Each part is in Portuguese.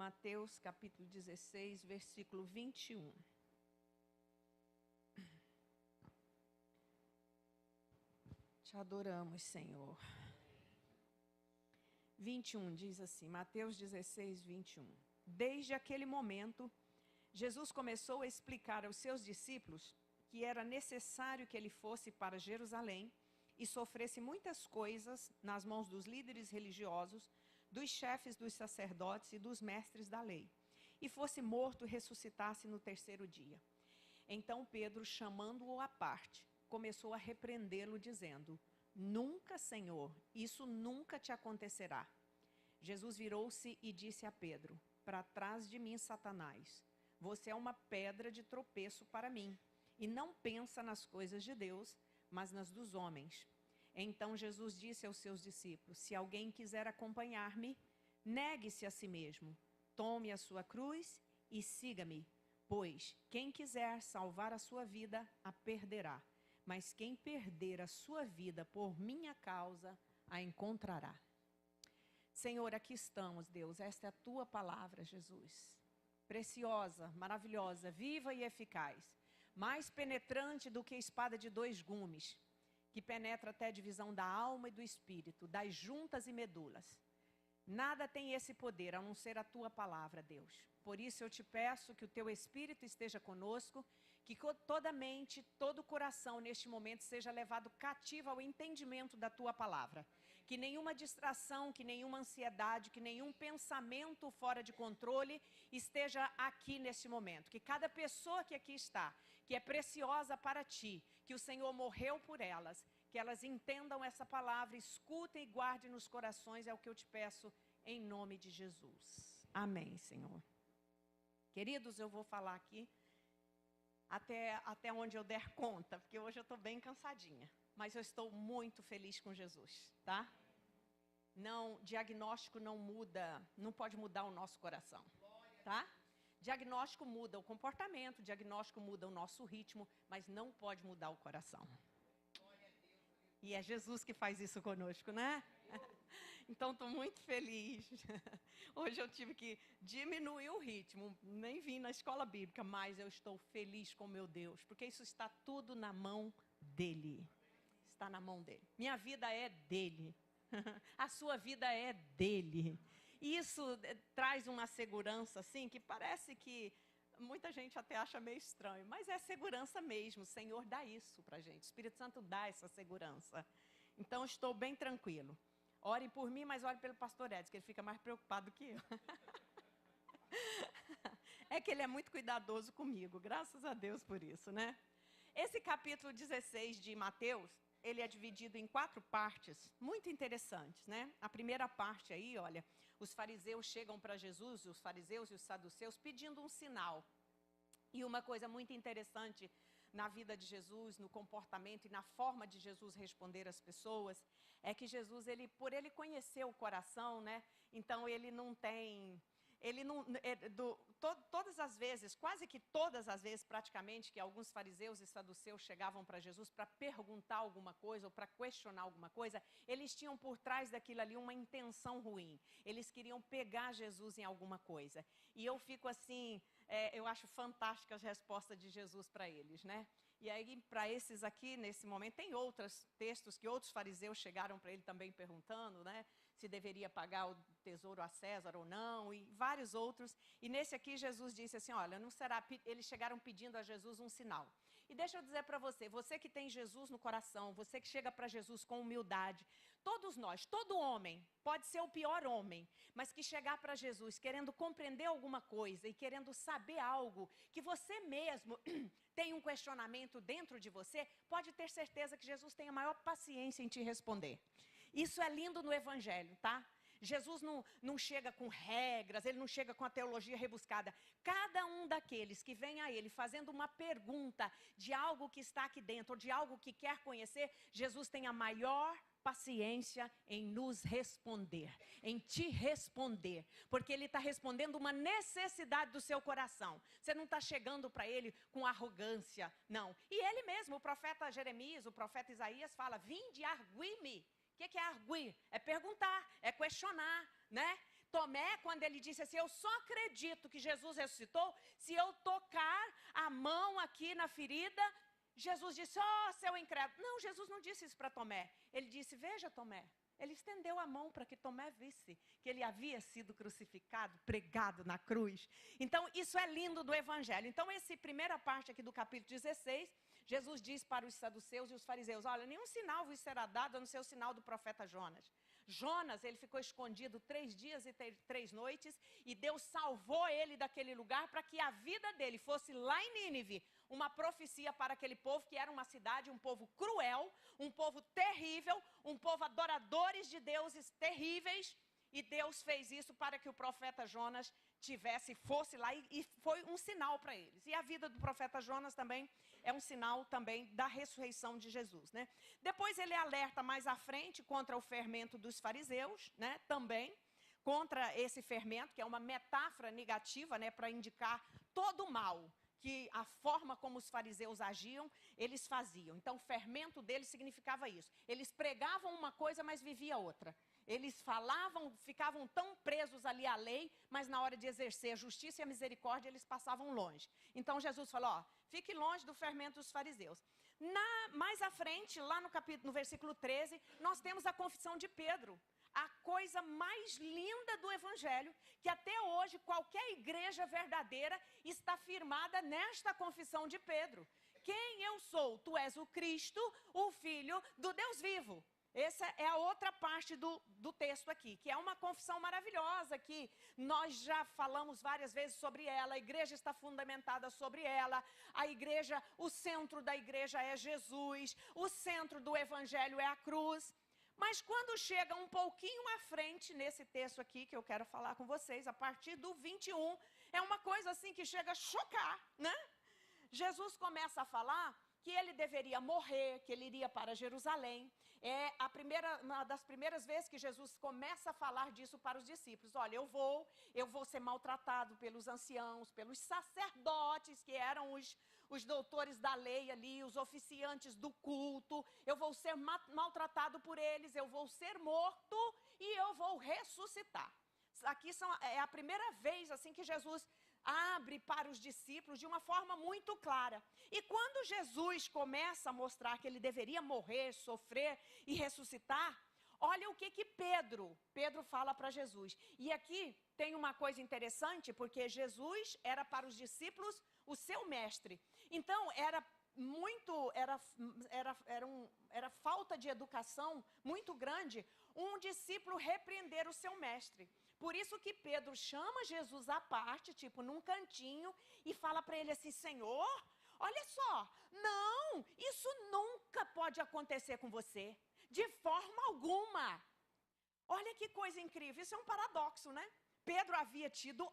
Mateus capítulo 16, versículo 21. Te adoramos, Senhor. 21 diz assim, Mateus 16, 21. Desde aquele momento, Jesus começou a explicar aos seus discípulos que era necessário que ele fosse para Jerusalém e sofresse muitas coisas nas mãos dos líderes religiosos, dos chefes dos sacerdotes e dos mestres da lei, e fosse morto e ressuscitasse no terceiro dia. Então Pedro, chamando-o à parte, começou a repreendê-lo, dizendo: Nunca, Senhor, isso nunca te acontecerá. Jesus virou-se e disse a Pedro: Para trás de mim, Satanás, você é uma pedra de tropeço para mim, e não pensa nas coisas de Deus, mas nas dos homens. Então Jesus disse aos seus discípulos: Se alguém quiser acompanhar-me, negue-se a si mesmo, tome a sua cruz e siga-me. Pois quem quiser salvar a sua vida, a perderá. Mas quem perder a sua vida por minha causa, a encontrará. Senhor, aqui estamos, Deus. Esta é a tua palavra, Jesus. Preciosa, maravilhosa, viva e eficaz. Mais penetrante do que espada de dois gumes, que penetra até a divisão da alma e do espírito, das juntas e medulas. Nada tem esse poder, a não ser a tua palavra, Deus. Por isso eu te peço que o teu Espírito esteja conosco, que toda mente, todo coração neste momento seja levado cativo ao entendimento da tua palavra. Que nenhuma distração, que nenhuma ansiedade, que nenhum pensamento fora de controle esteja aqui neste momento. Que cada pessoa que aqui está, que é preciosa para ti, que o Senhor morreu por elas, que elas entendam essa palavra, escutem e guardem nos corações, é o que eu te peço em nome de Jesus. Amém, Senhor. Queridos, eu vou falar aqui até onde eu der conta, porque hoje eu estou bem cansadinha. Mas eu estou muito feliz com Jesus, tá? Não, diagnóstico não muda, não pode mudar o nosso coração, tá? Diagnóstico muda o comportamento, diagnóstico muda o nosso ritmo, mas não pode mudar o coração. E é Jesus que faz isso conosco, né? Então, estou muito feliz. Hoje eu tive que diminuir o ritmo. Nem vim na escola bíblica, mas eu estou feliz com meu Deus. Porque isso está tudo na mão dEle. Está na mão dEle. Minha vida é dEle. A sua vida é dEle. E isso traz uma segurança, assim, que parece que muita gente até acha meio estranho, mas é segurança mesmo. O Senhor dá isso para a gente. O Espírito Santo dá essa segurança. Então, estou bem tranquilo. Ore por mim, mas ore pelo pastor Edson, que ele fica mais preocupado que eu. É que ele é muito cuidadoso comigo. Graças a Deus por isso, né? Esse capítulo 16 de Mateus, ele é dividido em 4 partes, muito interessantes, né? A primeira parte aí, olha, os fariseus chegam para Jesus, os fariseus e os saduceus, pedindo um sinal. E uma coisa muito interessante na vida de Jesus, no comportamento e na forma de Jesus responder às pessoas, é que Jesus, por ele conhecer o coração, né? Então ele não tem... todas as vezes, quase que todas as vezes praticamente, que alguns fariseus e saduceus chegavam para Jesus para perguntar alguma coisa ou para questionar alguma coisa, eles tinham por trás daquilo ali uma intenção ruim. Eles queriam pegar Jesus em alguma coisa. E eu fico assim, eu acho fantásticas as respostas de Jesus para eles, né? E aí, para esses aqui, nesse momento, tem outros textos que outros fariseus chegaram para ele também perguntando, né? Se deveria pagar o tesouro a César ou não, e vários outros. E nesse aqui, Jesus disse assim, olha, não será... Eles chegaram pedindo a Jesus um sinal. E deixa eu dizer para você, você que tem Jesus no coração, você que chega para Jesus com humildade, todos nós, todo homem, pode ser o pior homem, mas que chegar para Jesus querendo compreender alguma coisa e querendo saber algo, que você mesmo tem um questionamento dentro de você, pode ter certeza que Jesus tem a maior paciência em te responder. Isso é lindo no Evangelho, tá? Jesus não chega com regras, ele não chega com a teologia rebuscada. Cada um daqueles que vem a ele fazendo uma pergunta de algo que está aqui dentro, ou de algo que quer conhecer, Jesus tem a maior paciência em nos responder, em te responder, porque ele está respondendo uma necessidade do seu coração. Você não está chegando para ele com arrogância, não. E ele mesmo, o profeta Jeremias, o profeta Isaías fala, vinde argui-me. O que é arguir? É perguntar, é questionar, né? Tomé, quando ele disse assim, eu só acredito que Jesus ressuscitou se eu tocar a mão aqui na ferida. Jesus disse, seu incrédulo. Não, Jesus não disse isso para Tomé. Ele disse, veja, Tomé. Ele estendeu a mão para que Tomé visse que ele havia sido crucificado, pregado na cruz. Então, isso é lindo do Evangelho. Então, essa primeira parte aqui do capítulo 16, Jesus diz para os saduceus e os fariseus, olha, nenhum sinal vos será dado a não ser o sinal do profeta Jonas. Jonas, ele ficou escondido 3 dias e 3 noites, e Deus salvou ele daquele lugar para que a vida dele fosse lá em Nínive, uma profecia para aquele povo que era uma cidade, um povo cruel, um povo terrível, um povo adoradores de deuses terríveis, e Deus fez isso para que o profeta Jonas fosse lá, e foi um sinal para eles. E a vida do profeta Jonas também é um sinal também da ressurreição de Jesus, né? Depois ele alerta mais à frente contra o fermento dos fariseus, né? Também contra esse fermento, que é uma metáfora negativa, né? Para indicar todo o mal que a forma como os fariseus agiam, eles faziam. Então, o fermento deles significava isso. Eles pregavam uma coisa, mas viviam outra. Eles falavam, ficavam tão presos ali à lei, mas na hora de exercer a justiça e a misericórdia, eles passavam longe. Então, Jesus falou, fique longe do fermento dos fariseus. Mais à frente, lá no versículo 13, nós temos a confissão de Pedro. A coisa mais linda do Evangelho, que até hoje qualquer igreja verdadeira está firmada nesta confissão de Pedro. Quem eu sou? Tu és o Cristo, o Filho do Deus vivo. Essa é a outra parte do texto aqui, que é uma confissão maravilhosa, que nós já falamos várias vezes sobre ela, a igreja está fundamentada sobre ela, a igreja, o centro da igreja é Jesus, o centro do Evangelho é a cruz. Mas quando chega um pouquinho à frente, nesse texto aqui que eu quero falar com vocês, a partir do 21, é uma coisa assim que chega a chocar, né? Jesus começa a falar que ele deveria morrer, que ele iria para Jerusalém. É uma das primeiras vezes que Jesus começa a falar disso para os discípulos. Olha, eu vou ser maltratado pelos anciãos, pelos sacerdotes, que eram os doutores da lei ali, os oficiantes do culto. Eu vou ser maltratado por eles, eu vou ser morto e eu vou ressuscitar. Aqui é a primeira vez assim que Jesus abre para os discípulos de uma forma muito clara. E quando Jesus começa a mostrar que ele deveria morrer, sofrer e ressuscitar, olha o que Pedro fala para Jesus. E aqui tem uma coisa interessante, porque Jesus era para os discípulos o seu mestre. Então, era falta de educação muito grande um discípulo repreender o seu mestre. Por isso que Pedro chama Jesus à parte, tipo num cantinho, e fala para ele assim, Senhor, olha só, não, isso nunca pode acontecer com você, de forma alguma. Olha que coisa incrível, isso é um paradoxo, né? Pedro havia tido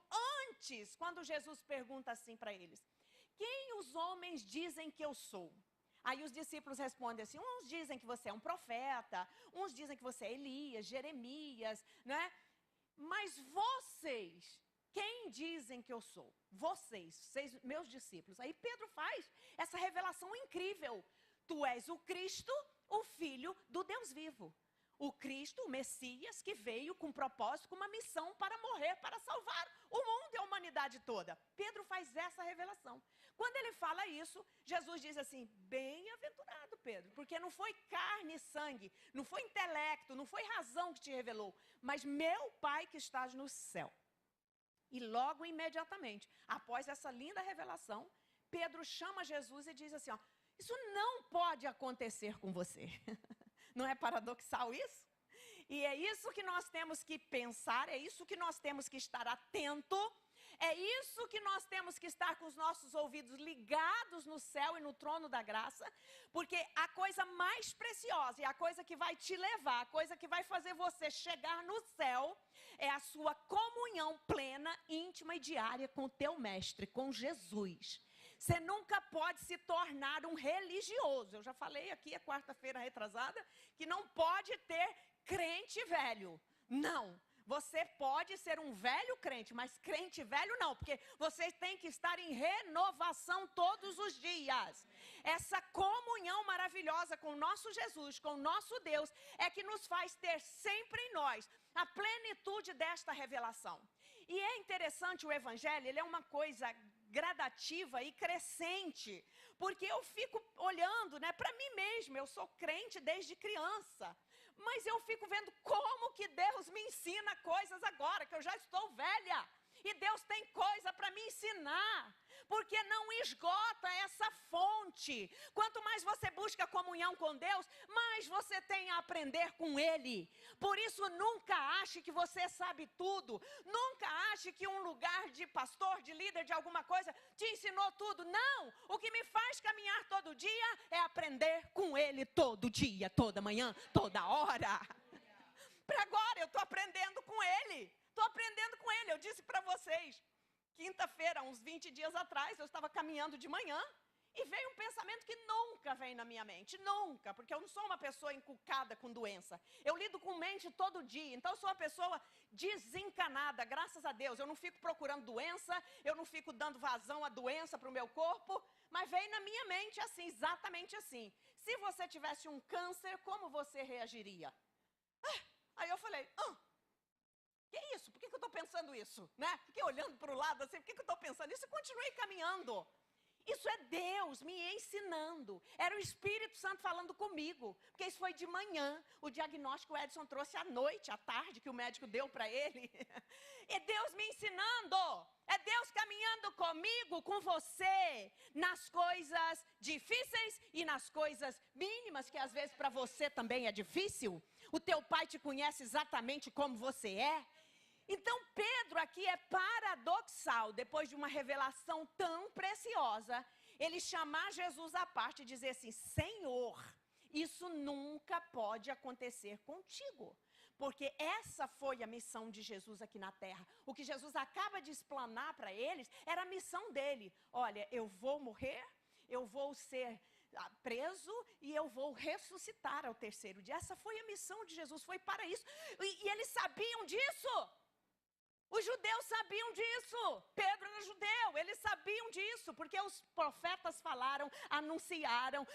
antes, quando Jesus pergunta assim para eles, quem os homens dizem que eu sou? Aí os discípulos respondem assim, uns dizem que você é um profeta, uns dizem que você é Elias, Jeremias, né? Mas vocês, quem dizem que eu sou? Vocês, meus discípulos. Aí Pedro faz essa revelação incrível. Tu és o Cristo, o Filho do Deus vivo. O Cristo, o Messias, que veio com propósito, com uma missão para morrer, para salvar o mundo e a humanidade toda. Pedro faz essa revelação. Quando ele fala isso, Jesus diz assim, bem-aventurado Pedro, porque não foi carne e sangue, não foi intelecto, não foi razão que te revelou, mas meu Pai que estás no céu. E logo, imediatamente, após essa linda revelação, Pedro chama Jesus e diz assim, ó, isso não pode acontecer com você. Não é paradoxal isso? E é isso que nós temos que pensar, é isso que nós temos que estar atento, é isso que nós temos que estar com os nossos ouvidos ligados no céu e no trono da graça, porque a coisa mais preciosa e a coisa que vai te levar, a coisa que vai fazer você chegar no céu, é a sua comunhão plena, íntima e diária com o teu mestre, com Jesus. Você nunca pode se tornar um religioso. Eu já falei aqui a quarta-feira retrasada que não pode ter crente velho. Não. Você pode pode ser um velho crente, mas crente velho não, porque você tem que estar em renovação todos os dias. Essa comunhão maravilhosa com o nosso Jesus, com o nosso Deus, é que nos faz ter sempre em nós a plenitude desta revelação. E é interessante, o evangelho, ele é uma coisa gradativa e crescente, porque eu fico olhando, né, para mim mesma. Eu sou crente desde criança, mas eu fico vendo como que Deus me ensina coisas agora, que eu já estou velha, e Deus tem coisa para me ensinar, porque não esgota essa fonte. Quanto mais você busca comunhão com Deus, mais você tem a aprender com Ele. Por isso, nunca ache que você sabe tudo, nunca ache que um lugar de pastor, de líder, de alguma coisa, te ensinou tudo. Não, o que me faz caminhar todo dia é aprender com Ele todo dia, toda manhã, toda hora. Para agora, eu estou aprendendo com Ele. Estou aprendendo com Ele. Eu disse para vocês, quinta-feira, uns 20 dias atrás, eu estava caminhando de manhã e veio um pensamento que nunca vem na minha mente, nunca, porque eu não sou uma pessoa encucada com doença. Eu lido com mente todo dia, então eu sou uma pessoa desencanada, graças a Deus. Eu não fico procurando doença, eu não fico dando vazão à doença para o meu corpo, mas veio na minha mente assim, exatamente assim. Se você tivesse um câncer, como você reagiria? Aí eu falei, que isso? Por que eu estou pensando isso? Né? Fiquei olhando para o lado assim, por que eu estou pensando isso? E continuei caminhando. Isso é Deus me ensinando. Era o Espírito Santo falando comigo. Porque isso foi de manhã. O diagnóstico o Edson trouxe à noite, à tarde, que o médico deu para ele. É Deus me ensinando. É Deus caminhando comigo, com você, nas coisas difíceis e nas coisas mínimas, que às vezes para você também é difícil. O teu pai te conhece exatamente como você é. Então, Pedro aqui é paradoxal, depois de uma revelação tão preciosa, ele chamar Jesus à parte e dizer assim, Senhor, isso nunca pode acontecer contigo. Porque essa foi a missão de Jesus aqui na terra. O que Jesus acaba de explanar para eles era a missão dele. Olha, eu vou morrer, eu vou ser preso e eu vou ressuscitar ao terceiro dia. Essa foi a missão de Jesus, foi para isso. E eles sabiam disso. Os judeus sabiam disso. Pedro era judeu, eles sabiam disso, porque os profetas falaram, anunciaram,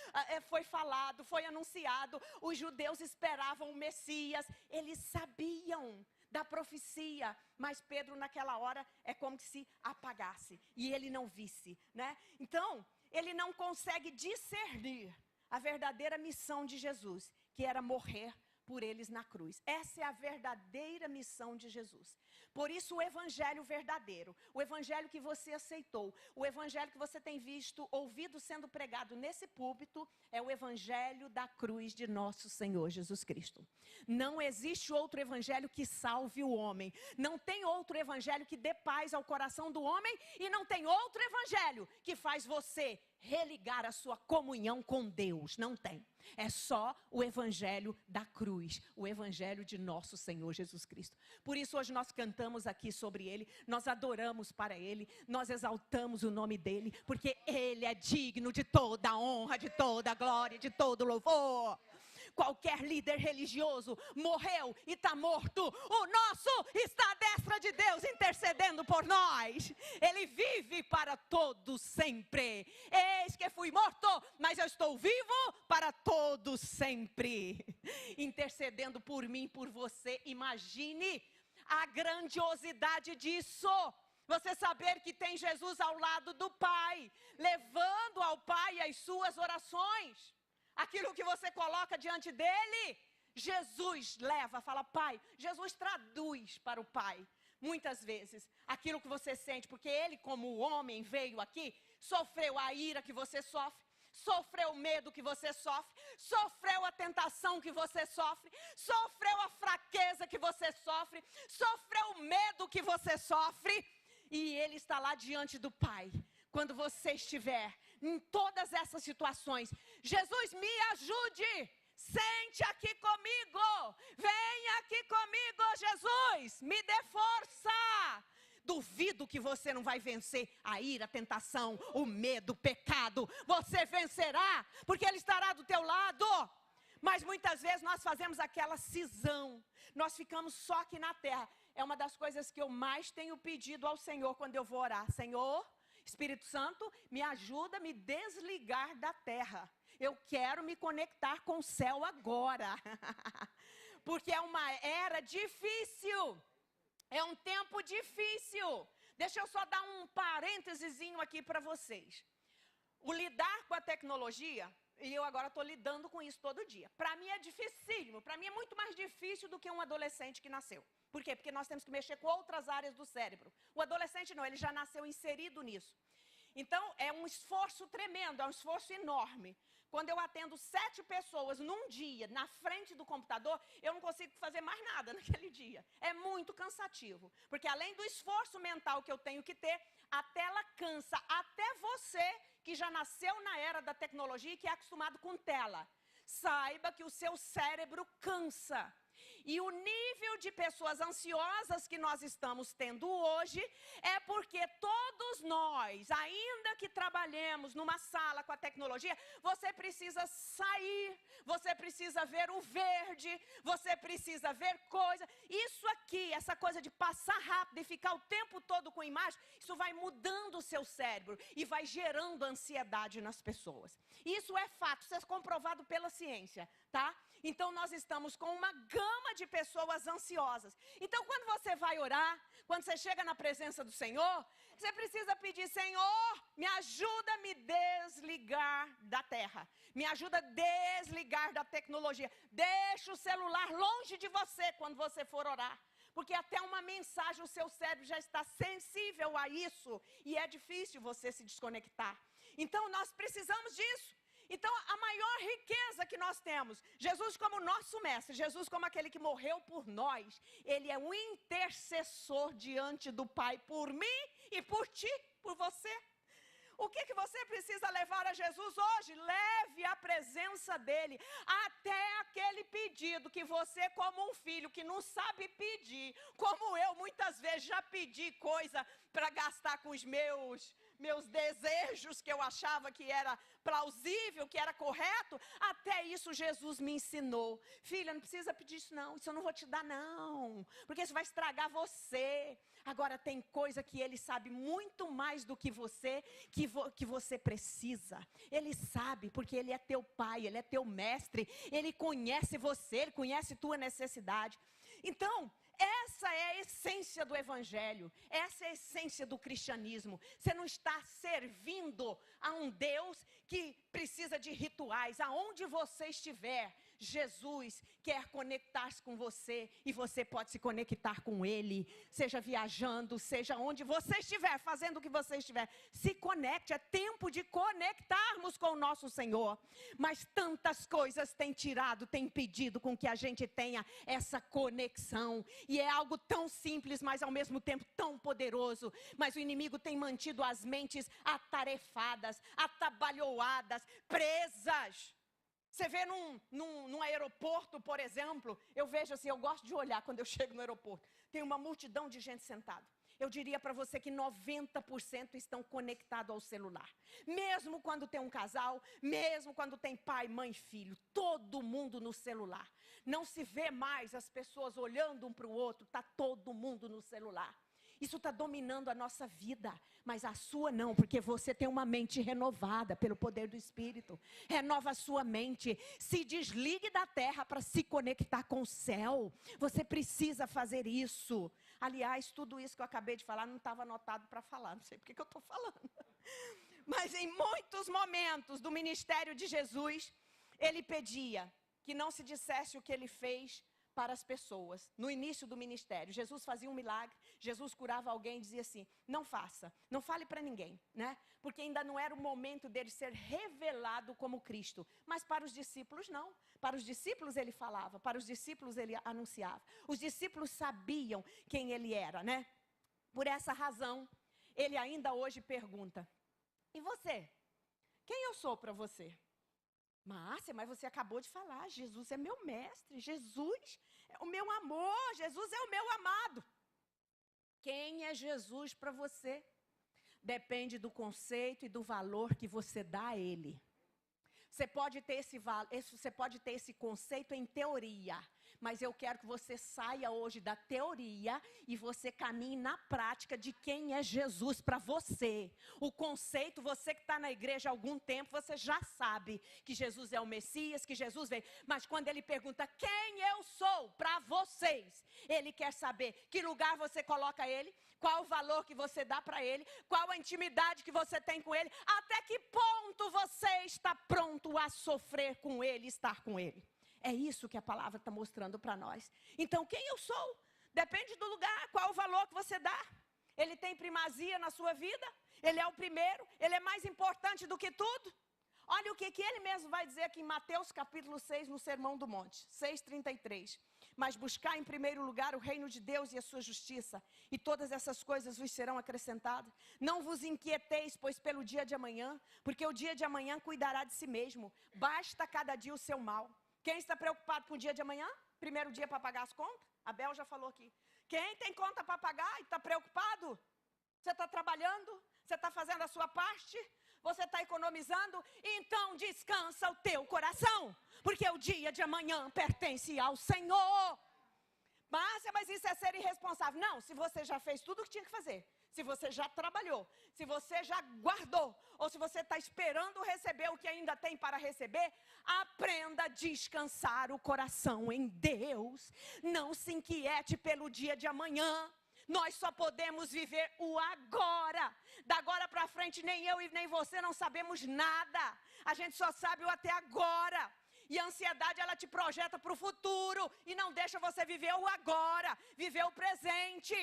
foi falado, foi anunciado. Os judeus esperavam o Messias, eles sabiam da profecia, mas Pedro naquela hora é como se apagasse e ele não visse, né? Então, ele não consegue discernir a verdadeira missão de Jesus, que era morrer por eles na cruz. Essa é a verdadeira missão de Jesus. Por isso o evangelho verdadeiro, o evangelho que você aceitou, o evangelho que você tem visto, ouvido sendo pregado nesse púlpito, é o evangelho da cruz de nosso Senhor Jesus Cristo. Não existe outro evangelho que salve o homem. Não tem outro evangelho que dê paz ao coração do homem e não tem outro evangelho que faz você religar a sua comunhão com Deus. Não tem. É só o evangelho da cruz, o evangelho de nosso Senhor Jesus Cristo. Por isso hoje nós cantamos aqui sobre Ele, nós adoramos para Ele, nós exaltamos o nome dEle, porque Ele é digno de toda a honra, de toda a glória, de todo o louvor. Qualquer líder religioso morreu e está morto. O nosso está à destra de Deus intercedendo por nós. Ele vive para todos sempre. Eis que fui morto, mas eu estou vivo para todos sempre. Intercedendo por mim, por você. Imagine a grandiosidade disso. Você saber que tem Jesus ao lado do Pai, levando ao Pai as suas orações. Aquilo que você coloca diante dele, Jesus leva, fala Pai. Jesus traduz para o Pai, muitas vezes, aquilo que você sente. Porque ele, como homem, veio aqui, sofreu a ira que você sofre, sofreu o medo que você sofre, sofreu a tentação que você sofre, sofreu a fraqueza que você sofre, sofreu o medo que você sofre. E ele está lá diante do Pai. Quando você estiver em todas essas situações, Jesus, me ajude, sente aqui comigo, venha aqui comigo, Jesus, me dê força. Duvido que você não vai vencer a ira, a tentação, o medo, o pecado. Você vencerá, porque Ele estará do teu lado. Mas muitas vezes nós fazemos aquela cisão, nós ficamos só aqui na terra. é uma das coisas que eu mais tenho pedido ao Senhor quando eu vou orar. Senhor, Espírito Santo, me ajuda a me desligar da terra. Eu quero me conectar com o céu agora. Porque é uma era difícil. É um tempo difícil. Deixa eu só dar um parêntesezinho aqui para vocês. O lidar com a tecnologia, e eu agora estou lidando com isso todo dia. Para mim é dificílimo, para mim é muito mais difícil do que um adolescente que nasceu. Por quê? Porque nós temos que mexer com outras áreas do cérebro. O adolescente não, ele já nasceu inserido nisso. Então, é um esforço tremendo, é um esforço enorme. Quando eu atendo 7 pessoas num dia, na frente do computador, eu não consigo fazer mais nada naquele dia. É muito cansativo. Porque além do esforço mental que eu tenho que ter, a tela cansa até você que já nasceu na era da tecnologia e que é acostumado com tela. Saiba que o seu cérebro cansa. E o nível de pessoas ansiosas que nós estamos tendo hoje é porque todos nós, ainda que trabalhemos numa sala com a tecnologia, você precisa sair, você precisa ver o verde, você precisa ver coisa. Isso aqui, essa coisa de passar rápido e ficar o tempo todo com imagem, isso vai mudando o seu cérebro e vai gerando ansiedade nas pessoas. Isso é fato, isso é comprovado pela ciência, tá? Então, nós estamos com uma gama de pessoas ansiosas. Então, quando você vai orar, quando você chega na presença do Senhor, você precisa pedir, Senhor, me ajuda a me desligar da terra. Me ajuda a desligar da tecnologia. Deixa o celular longe de você quando você for orar. Porque até uma mensagem, o seu cérebro já está sensível a isso. E é difícil você se desconectar. Então, nós precisamos disso. Então, a maior riqueza que nós temos, Jesus como nosso mestre, Jesus como aquele que morreu por nós, ele é um intercessor diante do Pai por mim e por ti, por você. O que você precisa levar a Jesus hoje? Leve a presença dele até aquele pedido que você, como um filho que não sabe pedir, como eu muitas vezes já pedi coisa para gastar com os meus desejos que eu achava que era plausível, que era correto, até isso Jesus me ensinou. Filha, não precisa pedir isso não, isso eu não vou te dar não, porque isso vai estragar você. Agora tem coisa que ele sabe muito mais do que você, que você precisa. Ele sabe, porque ele é teu pai, ele é teu mestre, ele conhece você, ele conhece tua necessidade. Então, essa é a essência do evangelho, essa é a essência do cristianismo. Você não está servindo a um Deus que precisa de rituais. Aonde você estiver, Jesus quer conectar-se com você e você pode se conectar com Ele. Seja viajando, seja onde você estiver, fazendo o que você estiver, se conecte. É tempo de conectarmos com o nosso Senhor. Mas tantas coisas têm tirado, têm impedido com que a gente tenha essa conexão. E é algo tão simples, mas ao mesmo tempo tão poderoso. Mas o inimigo tem mantido as mentes atarefadas, atabalhoadas, presas. Você vê num aeroporto, por exemplo, eu vejo assim, eu gosto de olhar quando eu chego no aeroporto. Tem uma multidão de gente sentada. Eu diria para você que 90% estão conectados ao celular. Mesmo quando tem um casal, mesmo quando tem pai, mãe e filho, todo mundo no celular. Não se vê mais as pessoas olhando um para o outro, está todo mundo no celular. Isso está dominando a nossa vida, mas a sua não, porque você tem uma mente renovada pelo poder do Espírito. Renova a sua mente, se desligue da terra para se conectar com o céu. Você precisa fazer isso. Aliás, tudo isso que eu acabei de falar não estava anotado para falar, não sei por que eu estou falando. Mas em muitos momentos do ministério de Jesus, ele pedia que não se dissesse o que ele fez para as pessoas. No início do ministério, Jesus fazia um milagre, Jesus curava alguém e dizia assim, não faça, não fale para ninguém, né? Porque ainda não era o momento dele ser revelado como Cristo. Mas para os discípulos não, para os discípulos ele falava, para os discípulos ele anunciava. Os discípulos sabiam quem ele era, né? Por essa razão, ele ainda hoje pergunta, e você? Quem eu sou para você? Márcia, mas você acabou de falar, Jesus é meu mestre, Jesus é o meu amor, Jesus é o meu amado. Quem é Jesus para você? Depende do conceito e do valor que você dá a Ele. Você pode ter esse conceito em teoria, Mas eu quero que você saia hoje da teoria e você caminhe na prática de quem é Jesus para você. O conceito, você que está na igreja há algum tempo, você já sabe que Jesus é o Messias, que Jesus veio. Mas quando ele pergunta quem eu sou para vocês, ele quer saber que lugar você coloca ele, qual o valor que você dá para ele, qual a intimidade que você tem com ele, até que ponto você está pronto a sofrer com ele, estar com ele. É isso que a palavra está mostrando para nós. Então, quem eu sou? Depende do lugar, qual o valor que você dá. Ele tem primazia na sua vida? Ele é o primeiro? Ele é mais importante do que tudo? Olha o que ele mesmo vai dizer aqui em Mateus capítulo 6, no Sermão do Monte, 6,33. Mas buscar em primeiro lugar o reino de Deus e a sua justiça, e todas essas coisas vos serão acrescentadas. Não vos inquieteis, pois pelo dia de amanhã, porque o dia de amanhã cuidará de si mesmo. Basta cada dia o seu mal. Quem está preocupado com o dia de amanhã? Primeiro dia para pagar as contas? A Bel já falou aqui. Quem tem conta para pagar e está preocupado? Você está trabalhando? Você está fazendo a sua parte? Você está economizando? Então descansa o teu coração, porque o dia de amanhã pertence ao Senhor. Mas isso é ser irresponsável. Não, se você já fez tudo o que tinha que fazer, se você já trabalhou, se você já guardou, ou se você está esperando receber o que ainda tem para receber, aprenda a descansar o coração em Deus. Não se inquiete pelo dia de amanhã. Nós só podemos viver o agora. Da agora para frente, nem eu e nem você não sabemos nada. A gente só sabe o até agora. E a ansiedade, ela te projeta para o futuro e não deixa você viver o agora, viver o presente.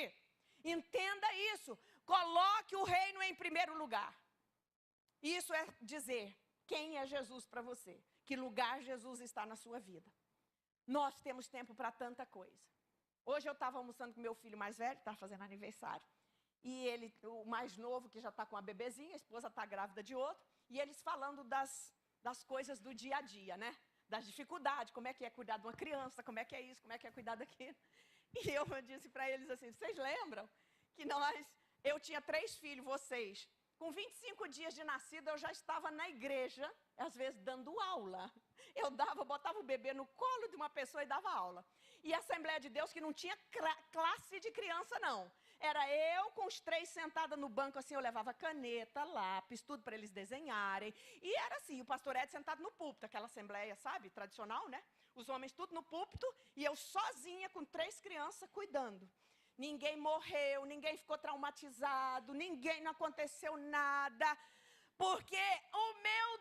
Entenda isso. Coloque o reino em primeiro lugar. Isso é dizer quem é Jesus para você. Que lugar Jesus está na sua vida. Nós temos tempo para tanta coisa. Hoje eu estava almoçando com meu filho mais velho, que estava fazendo aniversário. E ele, o mais novo, que já está com uma bebezinha, a esposa está grávida de outro. E eles falando das coisas do dia a dia, né? Das dificuldades, como é que é cuidar de uma criança, como é que é isso, como é que é cuidar daquilo. E eu disse para eles assim, vocês lembram que eu tinha 3 filhos, vocês, com 25 dias de nascido, eu já estava na igreja, às vezes dando aula. Eu botava o bebê no colo de uma pessoa e dava aula. E a Assembleia de Deus que não tinha classe de criança, não. Era eu com os 3 sentada no banco, assim, eu levava caneta, lápis, tudo para eles desenharem. E era assim, o pastor Ed sentado no púlpito, aquela assembleia, sabe, tradicional, né? Os homens tudo no púlpito e eu sozinha com 3 crianças cuidando. Ninguém morreu, ninguém ficou traumatizado, não aconteceu nada. Porque o meu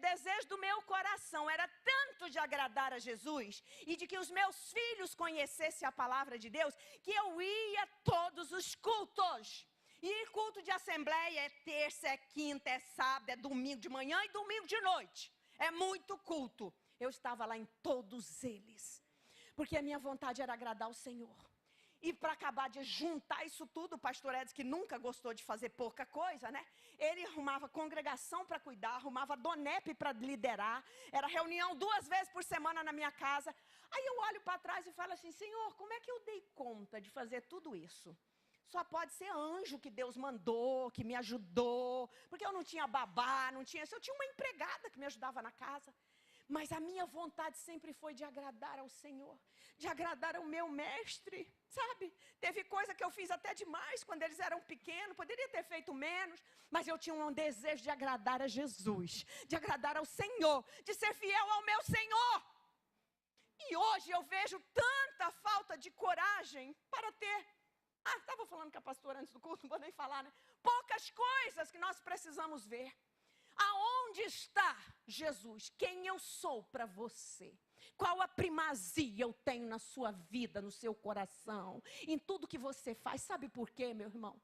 desejo do meu coração era tanto de agradar a Jesus e de que os meus filhos conhecessem a palavra de Deus, que eu ia todos os cultos. E culto de assembleia é terça, é quinta, é sábado, é domingo de manhã e domingo de noite. É muito culto. Eu estava lá em todos eles, porque a minha vontade era agradar o Senhor. E para acabar de juntar isso tudo, o pastor Edson, que nunca gostou de fazer pouca coisa, né? Ele arrumava congregação para cuidar, arrumava DONEP para liderar. Era reunião 2 vezes por semana na minha casa. Aí eu olho para trás e falo assim, Senhor, como é que eu dei conta de fazer tudo isso? Só pode ser anjo que Deus mandou, que me ajudou. Porque eu não tinha babá, eu tinha uma empregada que me ajudava na casa. Mas a minha vontade sempre foi de agradar ao Senhor, de agradar ao meu mestre, sabe? Teve coisa que eu fiz até demais quando eles eram pequenos, poderia ter feito menos, mas eu tinha um desejo de agradar a Jesus, de agradar ao Senhor, de ser fiel ao meu Senhor. E hoje eu vejo tanta falta de coragem para ter... estava falando com a pastora antes do culto, não vou nem falar, né? Poucas coisas que nós precisamos ver. Aonde está Jesus? Quem eu sou para você? Qual a primazia eu tenho na sua vida, no seu coração, em tudo que você faz? Sabe por quê, meu irmão?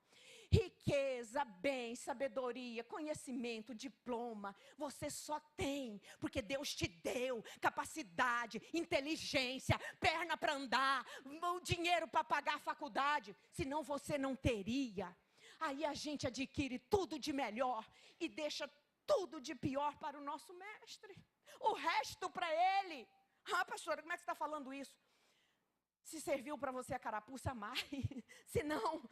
Riqueza, bem, sabedoria, conhecimento, diploma, você só tem porque Deus te deu capacidade, inteligência, perna para andar, o dinheiro para pagar a faculdade, senão você não teria. Aí a gente adquire tudo de melhor e deixa tudo de pior para o nosso mestre. O resto para ele. Pastora, como é que você está falando isso? Se serviu para você a carapuça, mais. Se não,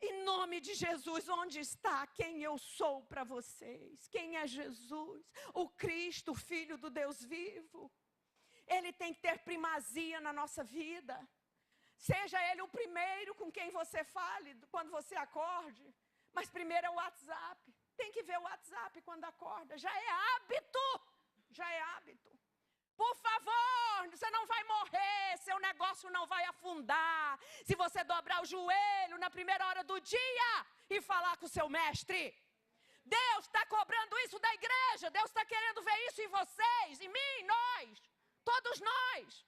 em nome de Jesus, onde está quem eu sou para vocês? Quem é Jesus? O Cristo, Filho do Deus vivo. Ele tem que ter primazia na nossa vida. Seja ele o primeiro com quem você fale quando você acorde. Mas primeiro é o WhatsApp. Tem que ver o WhatsApp quando acorda. Já é hábito. Já é hábito. Por favor, você não vai morrer, seu negócio não vai afundar. Se você dobrar o joelho na primeira hora do dia e falar com o seu mestre. Deus está cobrando isso da igreja. Deus está querendo ver isso em vocês, em mim, em nós. Todos nós.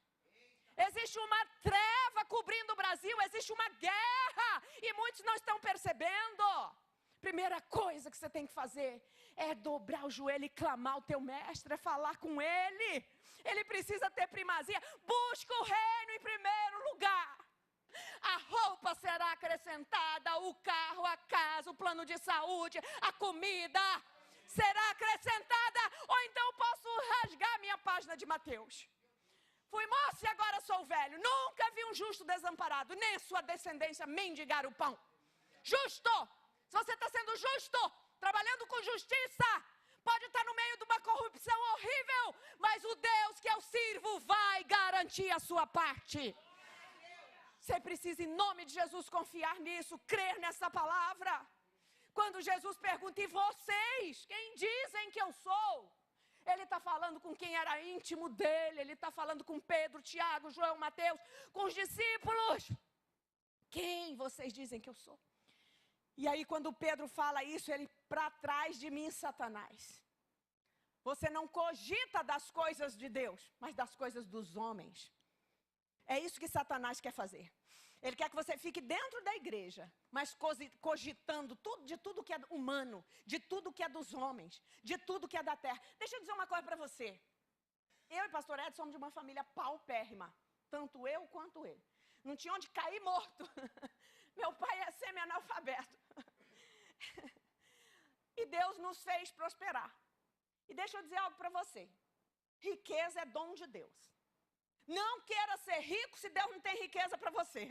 Existe uma treva cobrindo o Brasil, existe uma guerra e muitos não estão percebendo. Primeira coisa que você tem que fazer é dobrar o joelho e clamar ao teu mestre, é falar com ele. Ele precisa ter primazia. Busca o reino em primeiro lugar. A roupa será acrescentada, o carro, a casa, o plano de saúde, a comida será acrescentada. Ou então posso rasgar minha página de Mateus. Fui moço e agora sou velho. Nunca vi um justo desamparado, nem sua descendência mendigar o pão. Justo! Se você está sendo justo, trabalhando com justiça, pode estar no meio de uma corrupção horrível, mas o Deus que eu sirvo vai garantir a sua parte. Você precisa, em nome de Jesus, confiar nisso, crer nessa palavra. Quando Jesus pergunta, e vocês, quem dizem que eu sou? Ele está falando com quem era íntimo dele, ele está falando com Pedro, Tiago, João, Mateus, com os discípulos. Quem vocês dizem que eu sou? E aí quando Pedro fala isso, ele, para trás de mim, Satanás. Você não cogita das coisas de Deus, mas das coisas dos homens. É isso que Satanás quer fazer. Ele quer que você fique dentro da igreja, mas cogitando de tudo que é humano, de tudo que é dos homens, de tudo que é da terra. Deixa eu dizer uma coisa para você. Eu e pastor Edson somos de uma família paupérrima, tanto eu quanto ele. Não tinha onde cair morto. Meu pai é semi-analfabeto. E Deus nos fez prosperar. E deixa eu dizer algo para você. Riqueza é dom de Deus. Não queira ser rico se Deus não tem riqueza para você.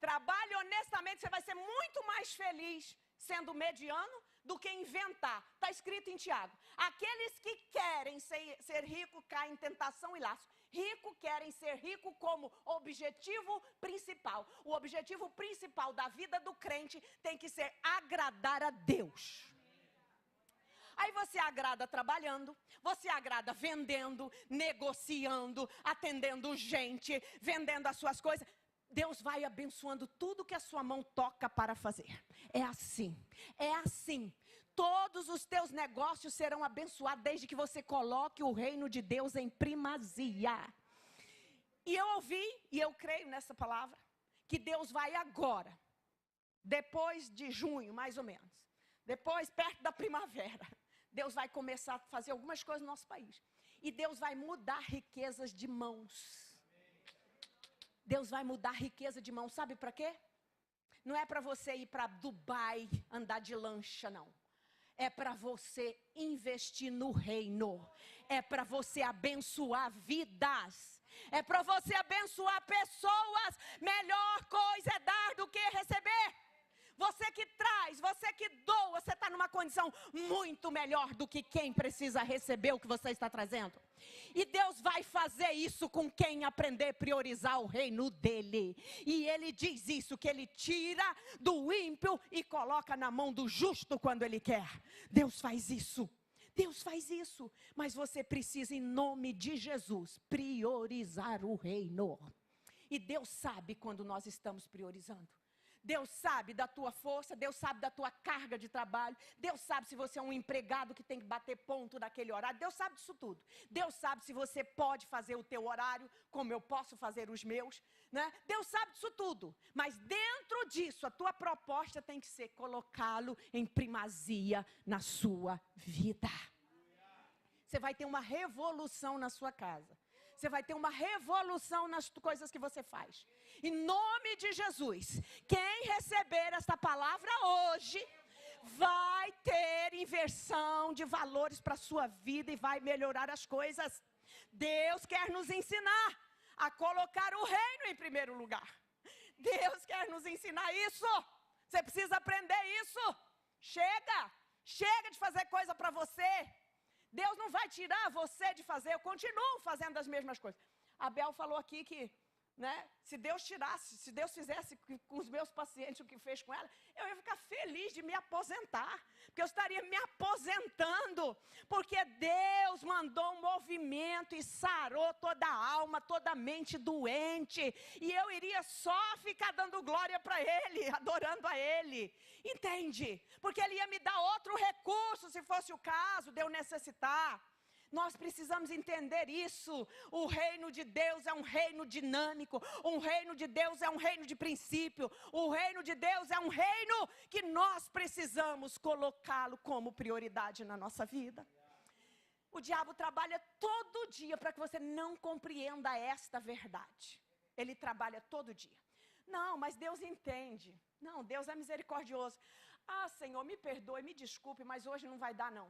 Trabalhe honestamente, você vai ser muito mais feliz sendo mediano do que inventar. Está escrito em Tiago. Aqueles que querem ser rico caem em tentação e laço. Rico querem ser rico como objetivo principal. O objetivo principal da vida do crente tem que ser agradar a Deus. Aí você agrada trabalhando, você agrada vendendo, negociando, atendendo gente, vendendo as suas coisas. Deus vai abençoando tudo que a sua mão toca para fazer. É assim, é assim. Todos os teus negócios serão abençoados desde que você coloque o reino de Deus em primazia. E eu ouvi, e eu creio nessa palavra, que Deus vai agora, depois de junho, mais ou menos, depois, perto da primavera, Deus vai começar a fazer algumas coisas no nosso país. E Deus vai mudar riquezas de mãos. Deus vai mudar riqueza de mãos, sabe para quê? Não é para você ir para Dubai andar de lancha, não. É para você investir no reino. É para você abençoar vidas. É para você abençoar pessoas. Melhor coisa é dar do que receber. Você que traz, você que doa, você está numa condição muito melhor do que quem precisa receber o que você está trazendo. E Deus vai fazer isso com quem aprender a priorizar o reino dele. E ele diz isso, que ele tira do ímpio e coloca na mão do justo quando ele quer. Deus faz isso. Deus faz isso. Mas você precisa, em nome de Jesus, priorizar o reino. E Deus sabe quando nós estamos priorizando. Deus sabe da tua força, Deus sabe da tua carga de trabalho, Deus sabe se você é um empregado que tem que bater ponto naquele horário, Deus sabe disso tudo. Deus sabe se você pode fazer o teu horário, como eu posso fazer os meus, né? Deus sabe disso tudo, mas dentro disso, a tua proposta tem que ser colocá-lo em primazia na sua vida. Você vai ter uma revolução na sua casa. Você vai ter uma revolução nas coisas que você faz. Em nome de Jesus, quem receber esta palavra hoje, vai ter inversão de valores para a sua vida e vai melhorar as coisas. Deus quer nos ensinar a colocar o reino em primeiro lugar. Deus quer nos ensinar isso. Você precisa aprender isso. Chega de fazer coisa para você. Deus não vai tirar você de fazer, eu continuo fazendo as mesmas coisas. Abel falou aqui que, né, se Deus tirasse, se Deus fizesse com os meus pacientes o que fez com ela, eu ia ficar feliz de me aposentar, porque eu estaria me aposentando, porque Deus mandou um movimento e sarou toda a alma, toda a mente doente, e eu iria só ficar dando glória para Ele, adorando a Ele, entende? Porque Ele ia me dar outro recurso, se fosse o caso de eu necessitar. Nós precisamos entender isso. O reino de Deus é um reino dinâmico. O reino de Deus é um reino de princípio. O reino de Deus é um reino que nós precisamos colocá-lo como prioridade na nossa vida. O diabo trabalha todo dia para que você não compreenda esta verdade. Ele trabalha todo dia. Não, mas Deus entende. Não, Deus é misericordioso. Ah, Senhor, me perdoe, me desculpe, mas hoje não vai dar não.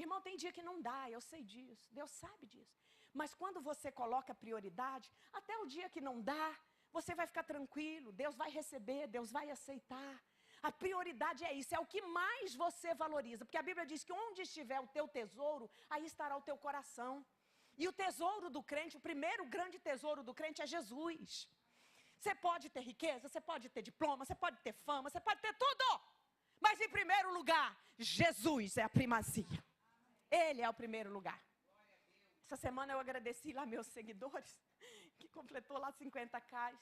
Irmão, tem dia que não dá, eu sei disso, Deus sabe disso. Mas quando você coloca prioridade, até o dia que não dá, você vai ficar tranquilo, Deus vai receber, Deus vai aceitar. A prioridade é isso, é o que mais você valoriza. Porque a Bíblia diz que onde estiver o teu tesouro, aí estará o teu coração. E o tesouro do crente, o primeiro grande tesouro do crente é Jesus. Você pode ter riqueza, você pode ter diploma, você pode ter fama, você pode ter tudo. Mas em primeiro lugar, Jesus é a primazia. Ele é o primeiro lugar. Essa semana eu agradeci lá meus seguidores, que completou lá 50K.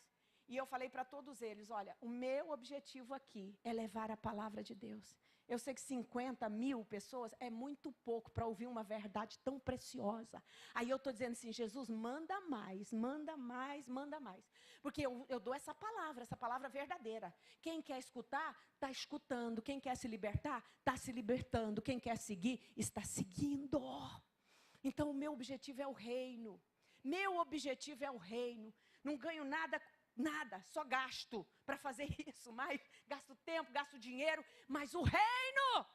E eu falei para todos eles, olha, o meu objetivo aqui é levar a palavra de Deus. Eu sei que 50.000 pessoas é muito pouco para ouvir uma verdade tão preciosa. Aí eu estou dizendo assim, Jesus, manda mais, manda mais, manda mais. Porque eu dou essa palavra verdadeira. Quem quer escutar, está escutando. Quem quer se libertar, está se libertando. Quem quer seguir, está seguindo. Então o meu objetivo é o reino. Meu objetivo é o reino. Não ganho nada, só gasto para fazer isso. Mas gasto tempo, gasto dinheiro. Mas o reino,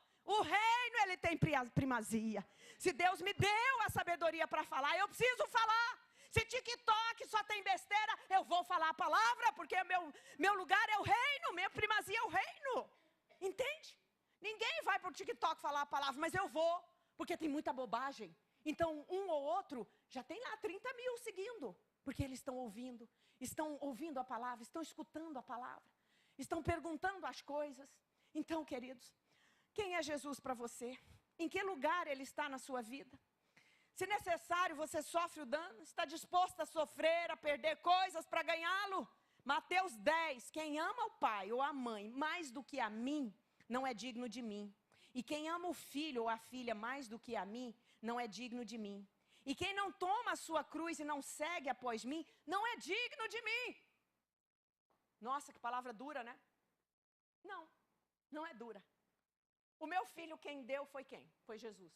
ele tem primazia. Se Deus me deu a sabedoria para falar, eu preciso falar. Se TikTok só tem besteira, eu vou falar a palavra, porque meu lugar é o reino, minha primazia é o reino. Entende? Ninguém vai para o TikTok falar a palavra, mas eu vou, porque tem muita bobagem. Então, um ou outro já tem lá 30.000 seguindo, porque eles estão ouvindo a palavra, estão escutando a palavra, estão perguntando as coisas. Então, queridos, quem é Jesus para você? Em que lugar Ele está na sua vida? Se necessário, você sofre o dano, está disposto a sofrer, a perder coisas para ganhá-lo? Mateus 10, quem ama o pai ou a mãe mais do que a mim, não é digno de mim. E quem ama o filho ou a filha mais do que a mim, não é digno de mim. E quem não toma a sua cruz e não segue após mim, não é digno de mim. Nossa, que palavra dura, né? Não é dura. O meu filho, quem deu foi quem? Foi Jesus.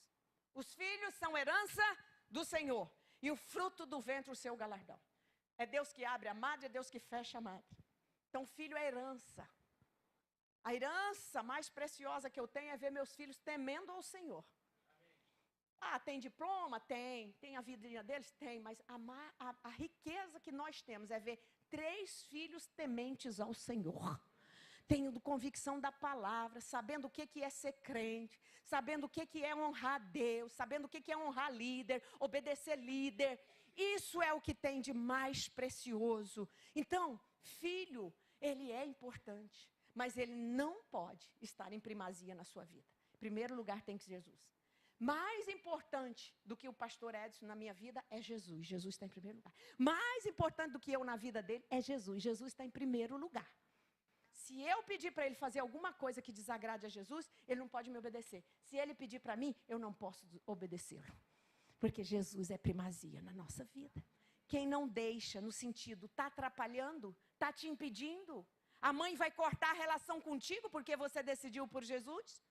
Os filhos são herança do Senhor. E o fruto do ventre, o seu galardão. É Deus que abre a madre, é Deus que fecha a madre. Então, filho é herança. A herança mais preciosa que eu tenho é ver meus filhos temendo ao Senhor. Ah, tem diploma? Tem a vidinha deles? Tem, mas a riqueza que nós temos é ver 3 filhos tementes ao Senhor. Tendo convicção da palavra, sabendo o que é ser crente, sabendo o que é honrar Deus, sabendo o que é honrar líder, obedecer líder. Isso é o que tem de mais precioso. Então, filho, ele é importante, mas ele não pode estar em primazia na sua vida. Em primeiro lugar tem que ser Jesus. Mais importante do que o pastor Edson na minha vida é Jesus. Jesus está em primeiro lugar. Mais importante do que eu na vida dele é Jesus. Jesus está em primeiro lugar. Se eu pedir para ele fazer alguma coisa que desagrade a Jesus, ele não pode me obedecer. Se ele pedir para mim, eu não posso obedecê-lo. Porque Jesus é primazia na nossa vida. Quem não deixa, no sentido, está atrapalhando, está te impedindo. A mãe vai cortar a relação contigo porque você decidiu por Jesus.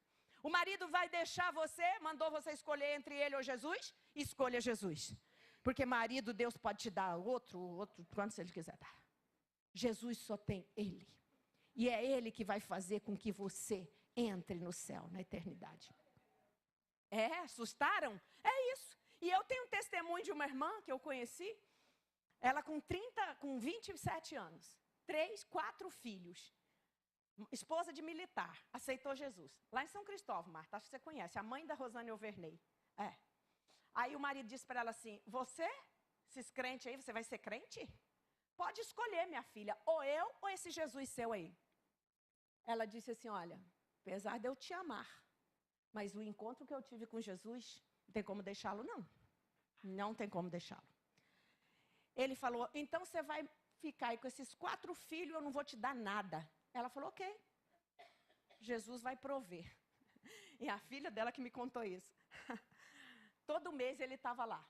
O marido vai deixar você, mandou você escolher entre ele ou Jesus? Escolha Jesus. Porque marido, Deus pode te dar outro, quantos ele quiser dar. Jesus só tem ele. E é ele que vai fazer com que você entre no céu, na eternidade. Assustaram? É isso. E eu tenho um testemunho de uma irmã que eu conheci. Ela com 27 anos. 3, 4 filhos. Esposa de militar. Aceitou Jesus. Lá em São Cristóvão, Marta, acho que você conhece. A mãe da Rosane Overney. Aí o marido disse para ela assim, você, esses crentes aí, você vai ser crente? Pode escolher, minha filha, ou eu ou esse Jesus seu aí. Ela disse assim, olha, apesar de eu te amar, mas o encontro que eu tive com Jesus, não tem como deixá-lo não. Não tem como deixá-lo. Ele falou, então você vai ficar aí com esses 4 filhos, eu não vou te dar nada. Ela falou, ok. Jesus vai prover. E a filha dela que me contou isso. Todo mês ele estava lá.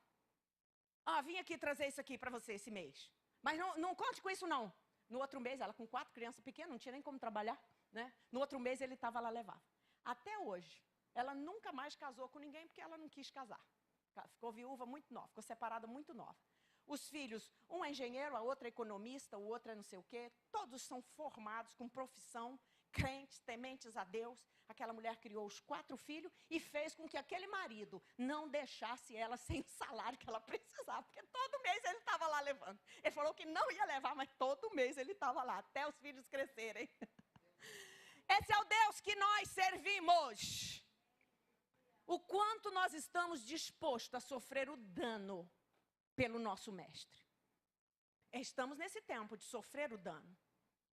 Vim aqui trazer isso aqui para você esse mês. Mas não conte com isso não. No outro mês, ela com 4 crianças pequenas, não tinha nem como trabalhar. Né? No outro mês ele estava lá levar. Até hoje, ela nunca mais casou com ninguém porque ela não quis casar. Ficou viúva muito nova, ficou separada muito nova. Os filhos, um é engenheiro, a outra é economista, o outro é não sei o quê. Todos são formados com profissão, crentes, tementes a Deus. Aquela mulher criou os 4 filhos e fez com que aquele marido não deixasse ela sem o salário que ela precisava. Porque todo mês ele estava lá levando. Ele falou que não ia levar, mas todo mês ele estava lá, até os filhos crescerem. Esse é o Deus que nós servimos. O quanto nós estamos dispostos a sofrer o dano pelo nosso mestre. Estamos nesse tempo de sofrer o dano.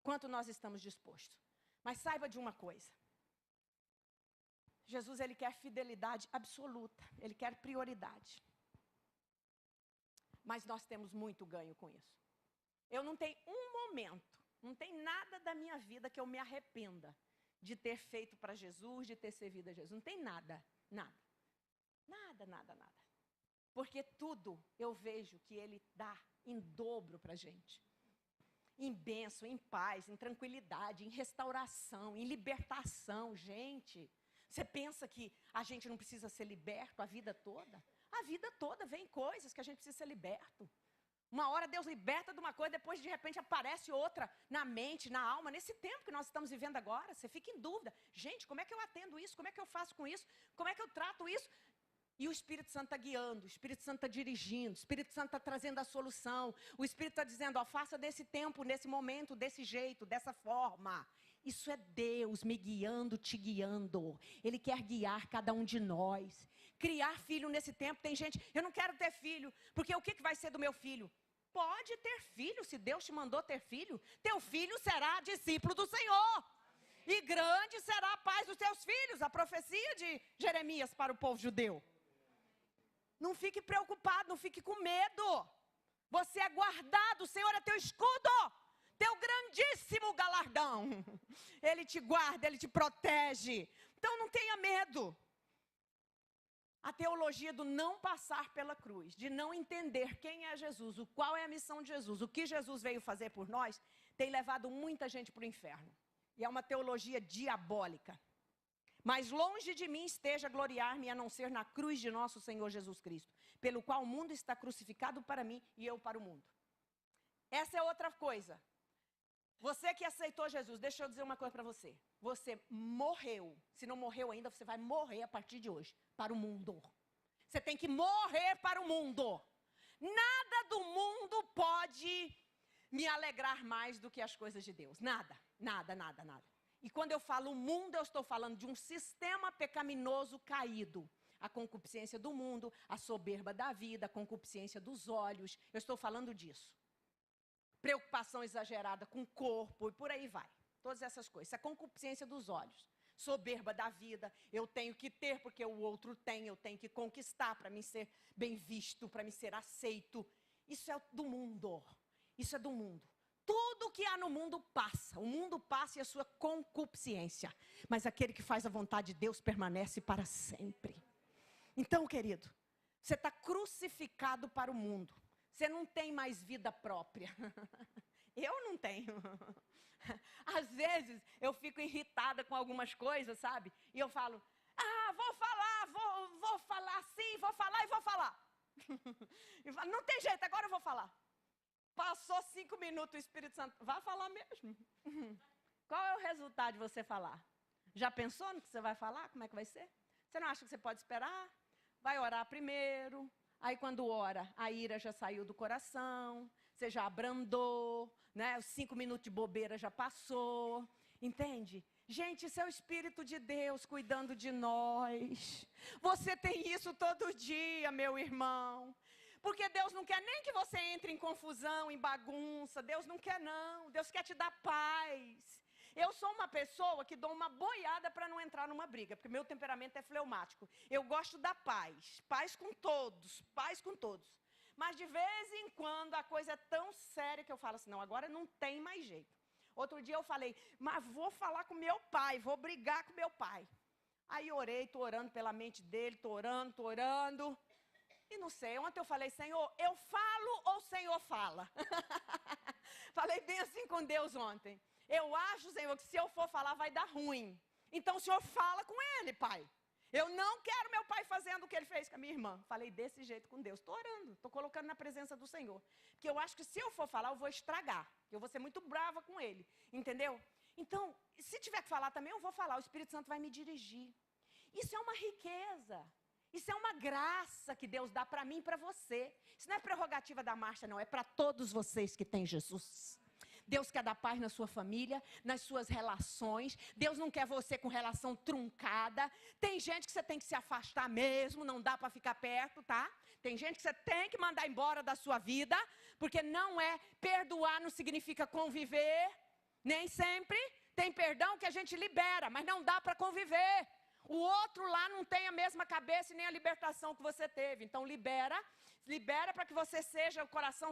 Quanto nós estamos dispostos. Mas saiba de uma coisa. Jesus, ele quer fidelidade absoluta. Ele quer prioridade. Mas nós temos muito ganho com isso. Eu não tenho um momento, não tem nada da minha vida que eu me arrependa de ter feito para Jesus, de ter servido a Jesus. Não tem nada, nada. Nada, nada, nada. Porque tudo eu vejo que ele dá em dobro para a gente. Em bênção, em paz, em tranquilidade, em restauração, em libertação. Gente, você pensa que a gente não precisa ser liberto a vida toda? A vida toda vem coisas que a gente precisa ser liberto. Uma hora Deus liberta de uma coisa, depois de repente aparece outra na mente, na alma. Nesse tempo que nós estamos vivendo agora, você fica em dúvida. Gente, como é que eu atendo isso? Como é que eu faço com isso? Como é que eu trato isso? E o Espírito Santo está guiando, o Espírito Santo está dirigindo, o Espírito Santo está trazendo a solução. O Espírito está dizendo, faça desse tempo, nesse momento, desse jeito, dessa forma. Isso é Deus me guiando, te guiando. Ele quer guiar cada um de nós. Criar filho nesse tempo, tem gente, eu não quero ter filho, porque o que vai ser do meu filho? Pode ter filho, se Deus te mandou ter filho. Teu filho será discípulo do Senhor. E grande será a paz dos teus filhos, a profecia de Jeremias para o povo judeu. Não fique preocupado, não fique com medo. Você é guardado, o Senhor é teu escudo, teu grandíssimo galardão. Ele te guarda, Ele te protege. Então não tenha medo. A teologia do não passar pela cruz, de não entender quem é Jesus, qual é a missão de Jesus, o que Jesus veio fazer por nós, tem levado muita gente para o inferno. E é uma teologia diabólica. Mas longe de mim esteja gloriar-me a não ser na cruz de nosso Senhor Jesus Cristo, pelo qual o mundo está crucificado para mim e eu para o mundo. Essa é outra coisa. Você que aceitou Jesus, deixa eu dizer uma coisa para você. Você morreu. Se não morreu ainda, você vai morrer a partir de hoje, para o mundo. Você tem que morrer para o mundo. Nada do mundo pode me alegrar mais do que as coisas de Deus. Nada, nada, nada, nada. E quando eu falo mundo, eu estou falando de um sistema pecaminoso caído. A concupiscência do mundo, a soberba da vida, a concupiscência dos olhos. Eu estou falando disso. Preocupação exagerada com o corpo e por aí vai. Todas essas coisas. A concupiscência dos olhos. Soberba da vida. Eu tenho que ter porque o outro tem. Eu tenho que conquistar para me ser bem visto, para me ser aceito. Isso é do mundo. Isso é do mundo. Tudo que há no mundo passa. O mundo passa e a sua concupiscência. Mas aquele que faz a vontade de Deus permanece para sempre. Então, querido, você está crucificado para o mundo. Você não tem mais vida própria. Eu não tenho. Às vezes eu fico irritada com algumas coisas, sabe? E eu falo, vou falar sim, vou falar e vou falar. E falo, não tem jeito, agora eu vou falar. Passou 5 minutos, o Espírito Santo, vai falar mesmo. Qual é o resultado de você falar? Já pensou no que você vai falar? Como é que vai ser? Você não acha que você pode esperar? Vai orar primeiro. Aí quando ora, a ira já saiu do coração, você já abrandou, né? Os 5 minutos de bobeira já passou. Entende? Gente, isso é o Espírito de Deus cuidando de nós. Você tem isso todo dia, meu irmão. Porque Deus não quer nem que você entre em confusão, em bagunça. Deus não quer, não. Deus quer te dar paz. Eu sou uma pessoa que dou uma boiada para não entrar numa briga, porque meu temperamento é fleumático. Eu gosto da paz. Paz com todos. Paz com todos. Mas de vez em quando a coisa é tão séria que eu falo assim, não, agora não tem mais jeito. Outro dia eu falei, mas vou falar com meu pai, vou brigar com meu pai. Aí orei, estou orando pela mente dele, estou orando. E não sei, ontem eu falei, Senhor, eu falo ou o Senhor fala? Falei bem assim com Deus ontem. Eu acho, Senhor, que se eu for falar vai dar ruim. Então o Senhor fala com ele, pai. Eu não quero meu pai fazendo o que ele fez com a minha irmã. Falei desse jeito com Deus. Estou orando, estou colocando na presença do Senhor. Porque eu acho que se eu for falar, eu vou estragar. Eu vou ser muito brava com ele. Entendeu? Então, se tiver que falar também, eu vou falar. O Espírito Santo vai me dirigir. Isso é uma riqueza. Isso é uma graça que Deus dá para mim e para você. Isso não é prerrogativa da Márcia, não. É para todos vocês que têm Jesus. Deus quer dar paz na sua família, nas suas relações. Deus não quer você com relação truncada. Tem gente que você tem que se afastar mesmo, não dá para ficar perto, tá? Tem gente que você tem que mandar embora da sua vida, porque não é perdoar, não significa conviver. Nem sempre tem perdão que a gente libera, mas não dá para conviver. O outro lá não tem a mesma cabeça e nem a libertação que você teve. Então libera para que você seja, o coração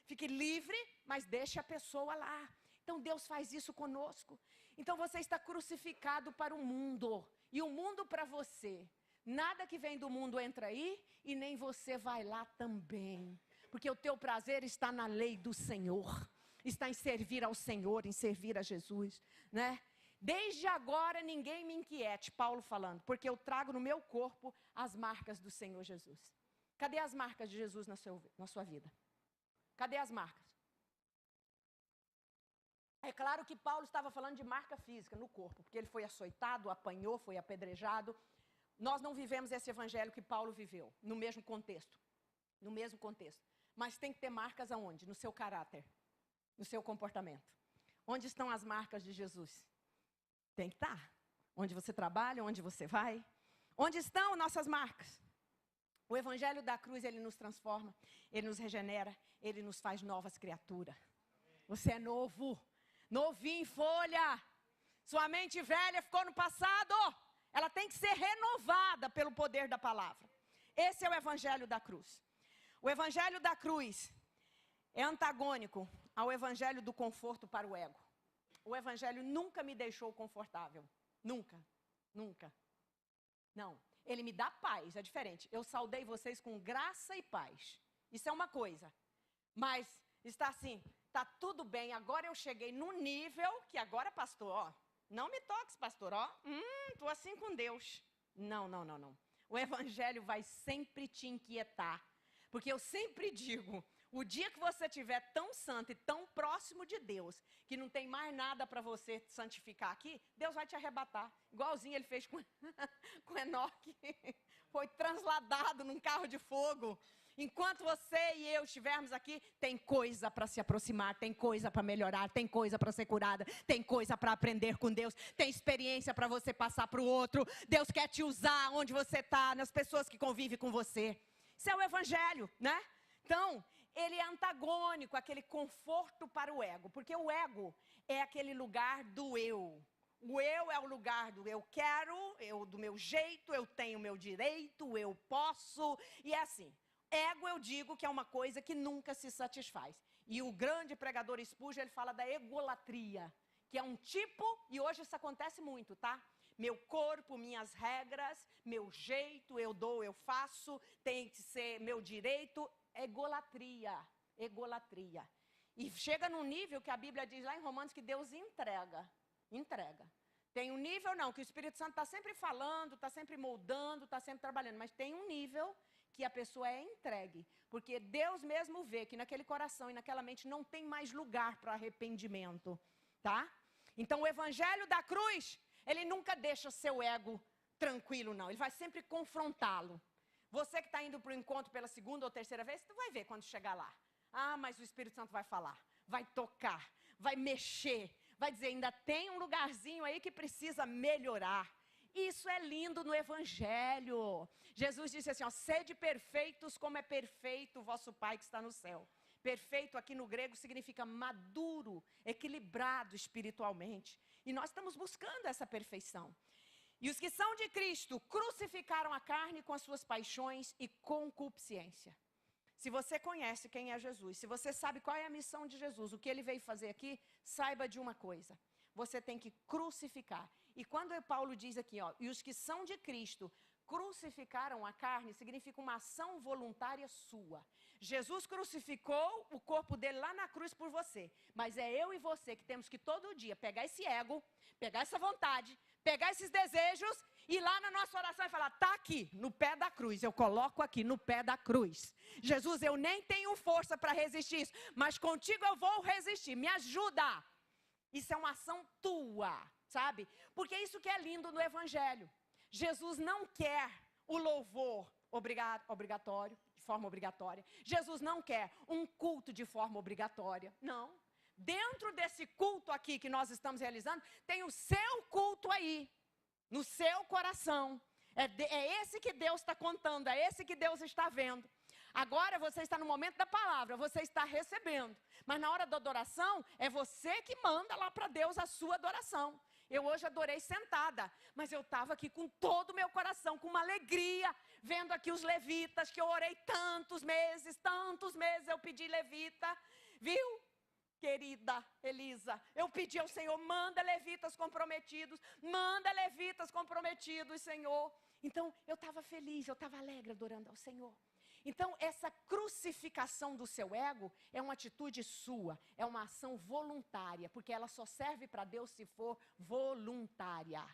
fique livre, mas deixe a pessoa lá. Então Deus faz isso conosco. Então você está crucificado para o mundo, e o mundo para você. Nada que vem do mundo entra aí, e nem você vai lá também. Porque o teu prazer está na lei do Senhor, está em servir ao Senhor, em servir a Jesus, né? Desde agora ninguém me inquiete, Paulo falando, porque eu trago no meu corpo as marcas do Senhor Jesus. Cadê as marcas de Jesus na sua vida? Cadê as marcas? É claro que Paulo estava falando de marca física no corpo, porque ele foi açoitado, apanhou, foi apedrejado. Nós não vivemos esse evangelho que Paulo viveu, no mesmo contexto. No mesmo contexto. Mas tem que ter marcas aonde? No seu caráter, no seu comportamento. Onde estão as marcas de Jesus? Tem que estar. Onde você trabalha, onde você vai. Onde estão nossas marcas? O evangelho da cruz, ele nos transforma, ele nos regenera, ele nos faz novas criaturas. Você é novo, novinho em folha. Sua mente velha ficou no passado. Ela tem que ser renovada pelo poder da palavra. Esse é o evangelho da cruz. O evangelho da cruz é antagônico ao evangelho do conforto para o ego. O evangelho nunca me deixou confortável. Nunca. Nunca. Não. Ele me dá paz, é diferente. Eu saudei vocês com graça e paz. Isso é uma coisa. Mas está assim, está tudo bem. Agora eu cheguei no nível que agora, pastor, ó, não me toques, pastor, ó. Estou assim com Deus. Não. O evangelho vai sempre te inquietar. Porque eu sempre digo, o dia que você estiver tão santo e tão próximo de Deus, que não tem mais nada para você santificar aqui, Deus vai te arrebatar. Igualzinho ele fez com Enoque. Foi transladado num carro de fogo. Enquanto você e eu estivermos aqui, tem coisa para se aproximar, tem coisa para melhorar, tem coisa para ser curada, tem coisa para aprender com Deus, tem experiência para você passar para o outro. Deus quer te usar onde você está, nas pessoas que convivem com você. Isso é o evangelho, né? Então, ele é antagônico àquele conforto para o ego, porque o ego é aquele lugar do eu. O eu é o lugar do eu quero, eu do meu jeito, eu tenho o meu direito, eu posso, e é assim. Ego, eu digo que é uma coisa que nunca se satisfaz. E o grande pregador Spurgeon, ele fala da egolatria, que é um tipo, e hoje isso acontece muito, tá? Meu corpo, minhas regras, meu jeito, eu dou, eu faço, tem que ser meu direito. Egolatria. E chega num nível que a Bíblia diz lá em Romanos que Deus entrega. Tem um nível não, que o Espírito Santo está sempre falando, está sempre moldando, está sempre trabalhando. Mas tem um nível que a pessoa é entregue. Porque Deus mesmo vê que naquele coração e naquela mente não tem mais lugar para arrependimento. Tá? Então o evangelho da cruz, ele nunca deixa seu ego tranquilo, não. Ele vai sempre confrontá-lo. Você que está indo para o encontro pela segunda ou terceira vez, tu vai ver quando chegar lá. Ah, mas o Espírito Santo vai falar, vai tocar, vai mexer, vai dizer, ainda tem um lugarzinho aí que precisa melhorar. Isso é lindo no Evangelho. Jesus disse assim, ó, sede perfeitos como é perfeito o vosso Pai que está no céu. Perfeito aqui no grego significa maduro, equilibrado espiritualmente. E nós estamos buscando essa perfeição. E os que são de Cristo crucificaram a carne com as suas paixões e concupiscência. Se você conhece quem é Jesus, se você sabe qual é a missão de Jesus, o que ele veio fazer aqui, saiba de uma coisa. Você tem que crucificar. E quando Paulo diz aqui, ó, e os que são de Cristo crucificaram a carne, significa uma ação voluntária sua. Jesus crucificou o corpo dele lá na cruz por você. Mas é eu e você que temos que todo dia pegar esse ego, pegar essa vontade, pegar esses desejos, ir lá na nossa oração e falar, tá aqui, no pé da cruz, eu coloco aqui no pé da cruz. Jesus, eu nem tenho força para resistir isso, mas contigo eu vou resistir, me ajuda. Isso é uma ação tua, sabe? Porque é isso que é lindo no Evangelho. Jesus não quer o louvor obrigatório, de forma obrigatória. Jesus não quer um culto de forma obrigatória, não. Dentro desse culto aqui que nós estamos realizando, tem o seu culto aí, no seu coração. É esse que Deus está contando, é esse que Deus está vendo. Agora você está no momento da palavra, você está recebendo. Mas na hora da adoração, é você que manda lá para Deus a sua adoração. Eu hoje adorei sentada, mas eu estava aqui com todo o meu coração, com uma alegria, vendo aqui os levitas, que eu orei tantos meses eu pedi levita, viu? Querida Elisa, eu pedi ao Senhor, manda levitas comprometidos, Senhor. Então, eu estava feliz, eu estava alegre adorando ao Senhor. Então, essa crucificação do seu ego é uma atitude sua, é uma ação voluntária, porque ela só serve para Deus se for voluntária.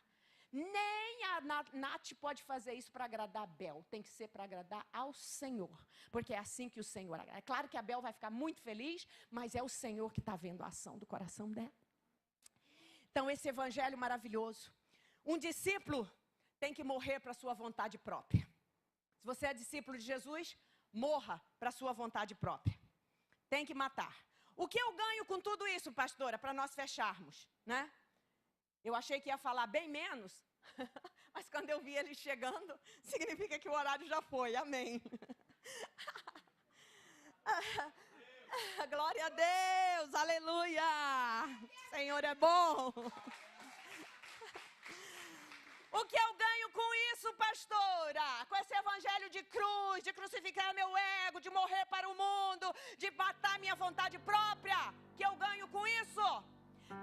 Nem a Nath pode fazer isso para agradar a Bel, tem que ser para agradar ao Senhor, porque é assim que o Senhor agrada. É claro que a Bel vai ficar muito feliz, mas é o Senhor que está vendo a ação do coração dela. Então, esse evangelho maravilhoso, um discípulo tem que morrer para a sua vontade própria. Se você é discípulo de Jesus, morra para a sua vontade própria. Tem que matar. O que eu ganho com tudo isso, pastora, para nós fecharmos, né? Eu achei que ia falar bem menos, mas quando eu vi ele chegando, significa que o horário já foi, amém. Glória a Deus, aleluia, o Senhor é bom. O que eu ganho com isso, pastora? Com esse evangelho de cruz, de crucificar meu ego, de morrer para o mundo, de matar minha vontade própria. O que eu ganho com isso?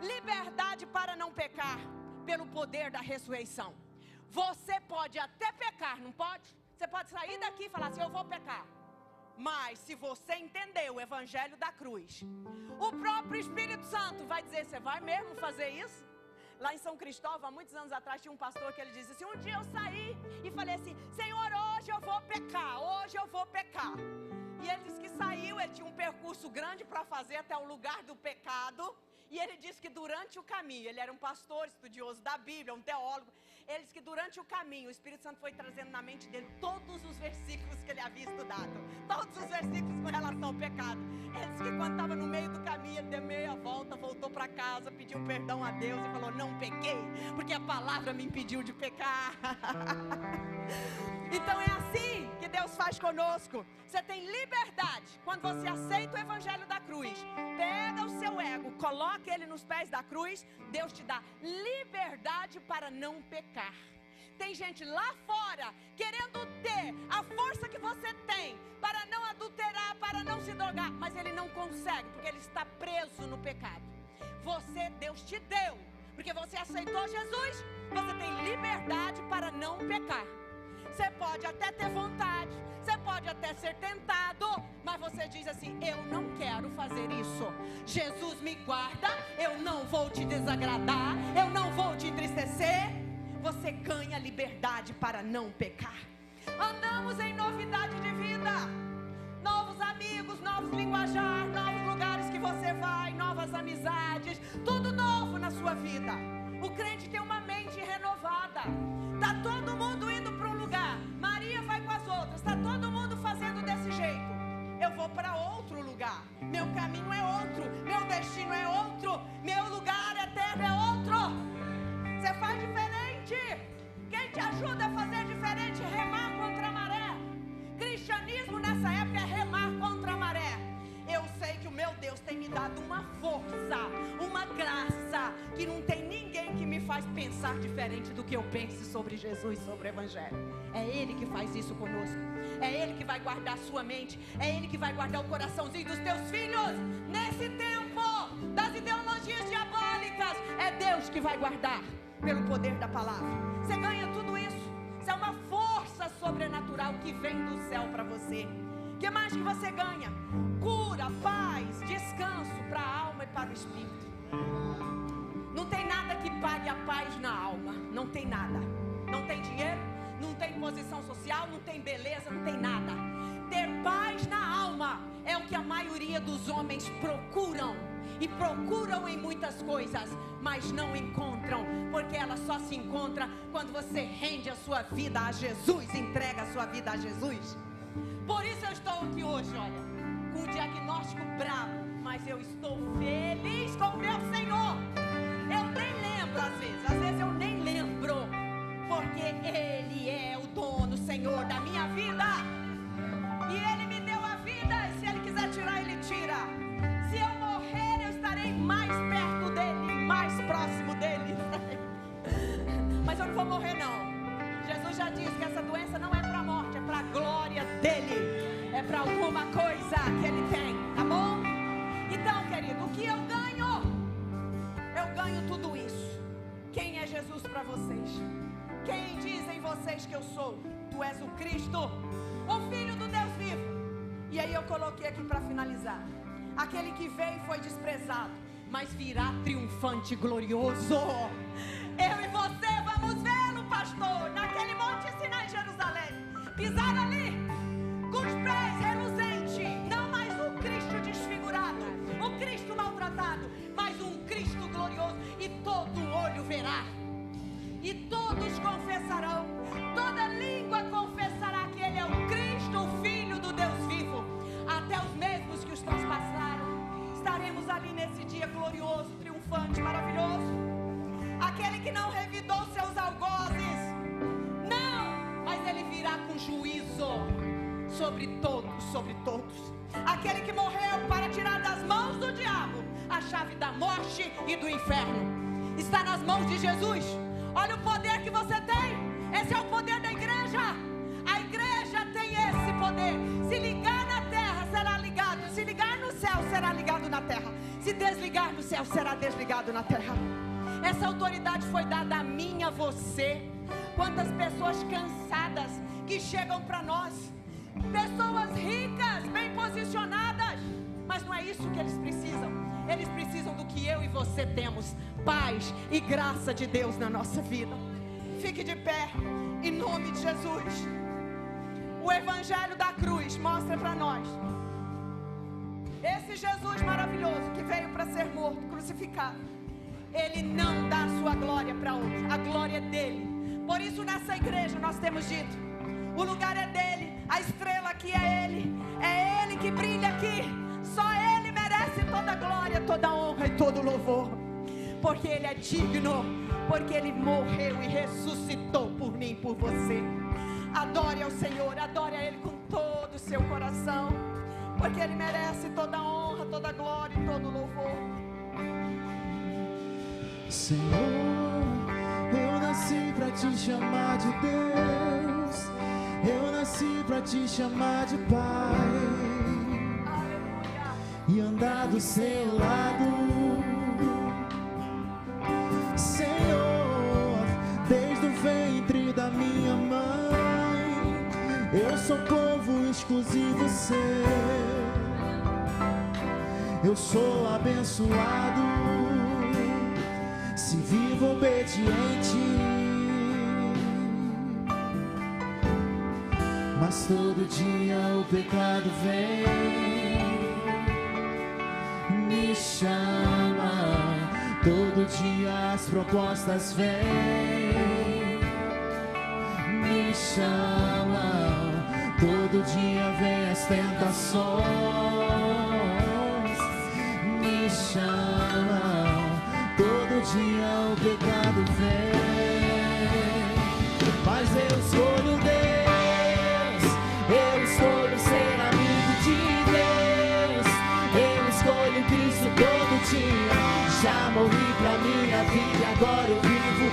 Liberdade para não pecar, pelo poder da ressurreição. Você pode até pecar, não pode? Você pode sair daqui e falar assim, eu vou pecar. Mas se você entender o evangelho da cruz, o próprio Espírito Santo vai dizer, você vai mesmo fazer isso? Lá em São Cristóvão, há muitos anos atrás, tinha um pastor que ele disse assim, um dia eu saí e falei assim, Senhor, hoje eu vou pecar. E ele disse que saiu, ele tinha um percurso grande para fazer até o lugar do pecado. E ele disse que durante o caminho, ele era um pastor, estudioso da Bíblia, um teólogo. Ele disse que durante o caminho, o Espírito Santo foi trazendo na mente dele todos os versículos que ele havia estudado. Todos os versículos com relação ao pecado. Ele disse que quando estava no meio do caminho, ele deu meia volta, voltou para casa, pediu perdão a Deus e falou, não pequei, porque a palavra me impediu de pecar. Então é assim que Deus faz conosco. Você tem liberdade quando você aceita o evangelho da cruz. Pega o seu ego, coloca ele nos pés da cruz. Deus te dá liberdade para não pecar. Tem gente lá fora querendo ter a força que você tem para não adulterar, para não se drogar, mas ele não consegue porque ele está preso no pecado. Deus te deu, porque você aceitou Jesus, você tem liberdade para não pecar. Você pode até ter vontade, você pode até ser tentado, mas você diz assim, eu não quero fazer isso. Jesus me guarda, eu não vou te desagradar, eu não vou te entristecer. Você ganha liberdade para não pecar. Andamos em novidade de vida, novos amigos, novos linguajar, novos lugares que você vai, novas amizades, tudo novo na sua vida. O crente tem uma mente renovada. Está todo mundo indo para um lugar, Maria vai com as outras, está todo mundo fazendo desse jeito. Eu vou para outro lugar, meu caminho é outro, meu destino é outro, meu lugar é pensar diferente do que eu pense sobre Jesus, sobre o Evangelho. É Ele que faz isso conosco. É Ele que vai guardar a sua mente. É Ele que vai guardar o coraçãozinho dos teus filhos. Nesse tempo das ideologias diabólicas, é Deus que vai guardar pelo poder da palavra. Você ganha tudo isso. Isso é uma força sobrenatural que vem do céu para você. O que mais que você ganha? Cura, paz, descanso para a alma e para o espírito. Não tem nada que pague a paz na alma. Não tem nada. Não tem dinheiro, não tem posição social, não tem beleza, não tem nada. Ter paz na alma é o que a maioria dos homens procuram. E procuram em muitas coisas, mas não encontram, porque ela só se encontra quando você rende a sua vida a Jesus, entrega a sua vida a Jesus. Por isso eu estou aqui hoje, olha, com um diagnóstico bravo, mas eu estou feliz com o meu Senhor. Eu nem lembro às vezes eu nem lembro, porque Ele é o dono, Senhor da minha vida. E Ele me deu a vida, e se Ele quiser tirar, Ele tira. Se eu morrer, eu estarei mais perto dEle, mais próximo dEle. Mas eu não vou morrer não. Jesus já disse que essa doença não é para a morte, é para a glória dEle. É para alguma coisa que Ele tem, tá bom? Então, querido, o que eu ganho? Eu ganho tudo isso. Quem é Jesus para vocês? Quem dizem vocês que eu sou? Tu és o Cristo, o Filho do Deus vivo. E aí eu coloquei aqui para finalizar. Aquele que veio e foi desprezado, mas virá triunfante e glorioso. Eu e você vamos vê-lo, pastor, naquele monte Sinai em Jerusalém. Pisar ali, com os pés reluzentes. Não mais um Cristo desfigurado, um Cristo maltratado, mas um Cristo glorioso. E todo olho verá. E todos confessarão. Toda língua confessará que Ele é o Cristo, o Filho do Deus vivo. Até os mesmos que os transpassaram. Estaremos ali nesse dia glorioso, triunfante, maravilhoso. Aquele que não revidou seus algozes. Não, mas Ele virá com juízo sobre todos, sobre todos. Aquele que morreu para tirar das mãos do diabo a chave da morte e do inferno. Está nas mãos de Jesus. Olha o poder que você tem. Esse é o poder da igreja. A igreja tem esse poder. Se ligar na terra, será ligado. Se ligar no céu, será ligado na terra. Se desligar no céu, será desligado na terra. Essa autoridade foi dada a mim e a você. Quantas pessoas cansadas que chegam para nós. Pessoas ricas, bem posicionadas. Mas não é isso que eles precisam. Eles precisam do que eu e você temos. Paz e graça de Deus na nossa vida. Fique de pé, em nome de Jesus. O Evangelho da cruz mostra para nós esse Jesus maravilhoso que veio para ser morto, crucificado. Ele não dá a sua glória para outro. A glória é dele. Por isso nessa igreja nós temos dito: o lugar é dele, a estrela aqui é ele que brilha aqui. Só Ele merece toda a glória, toda a honra e todo o louvor. Porque Ele é digno, porque Ele morreu e ressuscitou por mim e por você. Adore ao Senhor, adore a Ele com todo o seu coração. Porque Ele merece toda a honra, toda a glória e todo o louvor. Senhor, eu nasci pra te chamar de Deus. Eu nasci pra te chamar de Pai. E andar do seu lado, Senhor, desde o ventre da minha mãe, eu sou povo exclusivo seu, eu sou abençoado, se vivo obediente, mas todo dia o pecado vem. Me chama, todo dia as propostas vêm. Me chama, todo dia vem as tentações. Me chama, todo dia o pecado vem. Mas eu escolho Deus, eu escolho ser amigo de Deus. Eu escolho Cristo todo dia. Já morri pra minha vida e agora eu vivo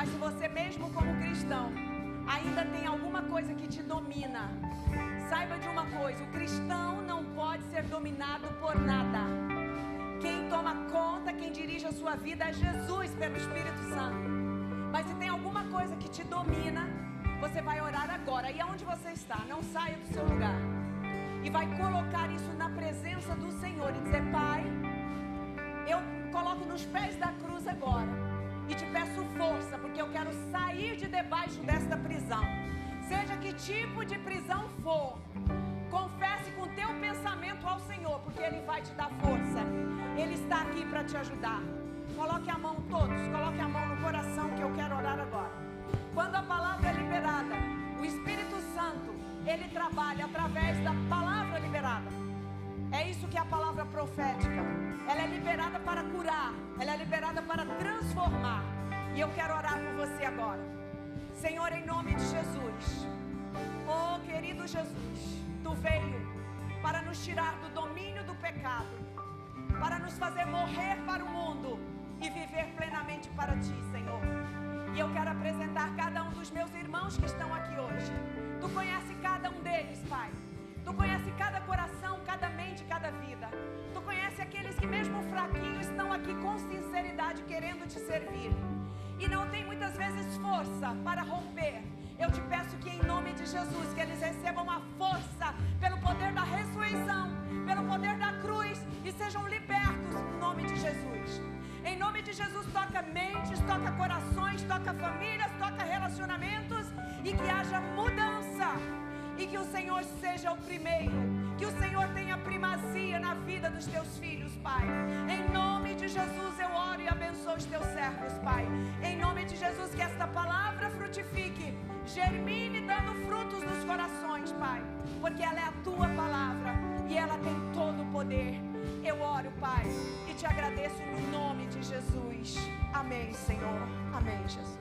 Mas se você mesmo como cristão ainda tem alguma coisa que te domina, saiba de uma coisa: o cristão não pode ser dominado por nada. Quem toma conta, quem dirige a sua vida é Jesus pelo Espírito Santo. Mas se tem alguma coisa que te domina, você vai orar agora. E aonde você está, não saia do seu lugar. E vai colocar isso na presença do Senhor e dizer: Pai, eu coloco nos pés da cruz agora e te peço força, porque eu quero sair de debaixo desta prisão. Seja que tipo de prisão for, confesse com teu pensamento ao Senhor, porque Ele vai te dar força. Ele está aqui para te ajudar. Coloque a mão, todos, coloque a mão no coração, que eu quero orar agora. Quando a palavra é liberada, o Espírito Santo, Ele trabalha através da palavra liberada. É isso que é a palavra profética. Ela é liberada para curar, ela é liberada para transformar. E eu quero orar por você agora. Senhor, em nome de Jesus, oh querido Jesus, Tu veio para nos tirar do domínio do pecado, para nos fazer morrer para o mundo e viver plenamente para Ti, Senhor. E eu quero apresentar cada um dos meus irmãos que estão aqui hoje. Tu conhece cada um deles, Pai. Tu conhece cada coração, cada mente, cada vida. Tu conhece aqueles que mesmo fraquinhos estão aqui com sinceridade querendo Te servir e não tem muitas vezes força para romper. Eu te peço que em nome de Jesus, que eles recebam a força pelo poder da ressurreição, pelo poder da cruz, e sejam libertos no nome de Jesus. Em nome de Jesus, toca mentes, toca corações, toca famílias, toca relacionamentos, e que haja mudança, e que o Senhor seja o primeiro, que o Senhor tenha primazia na vida dos Teus filhos, Pai. Em nome de Jesus eu oro e abençoo os Teus servos, Pai. Em nome de Jesus, que esta palavra frutifique, germine, dando frutos nos corações, Pai, porque ela é a Tua palavra e ela tem todo o poder. Eu oro, Pai, e Te agradeço no nome de Jesus. Amém, Senhor. Amém, Jesus.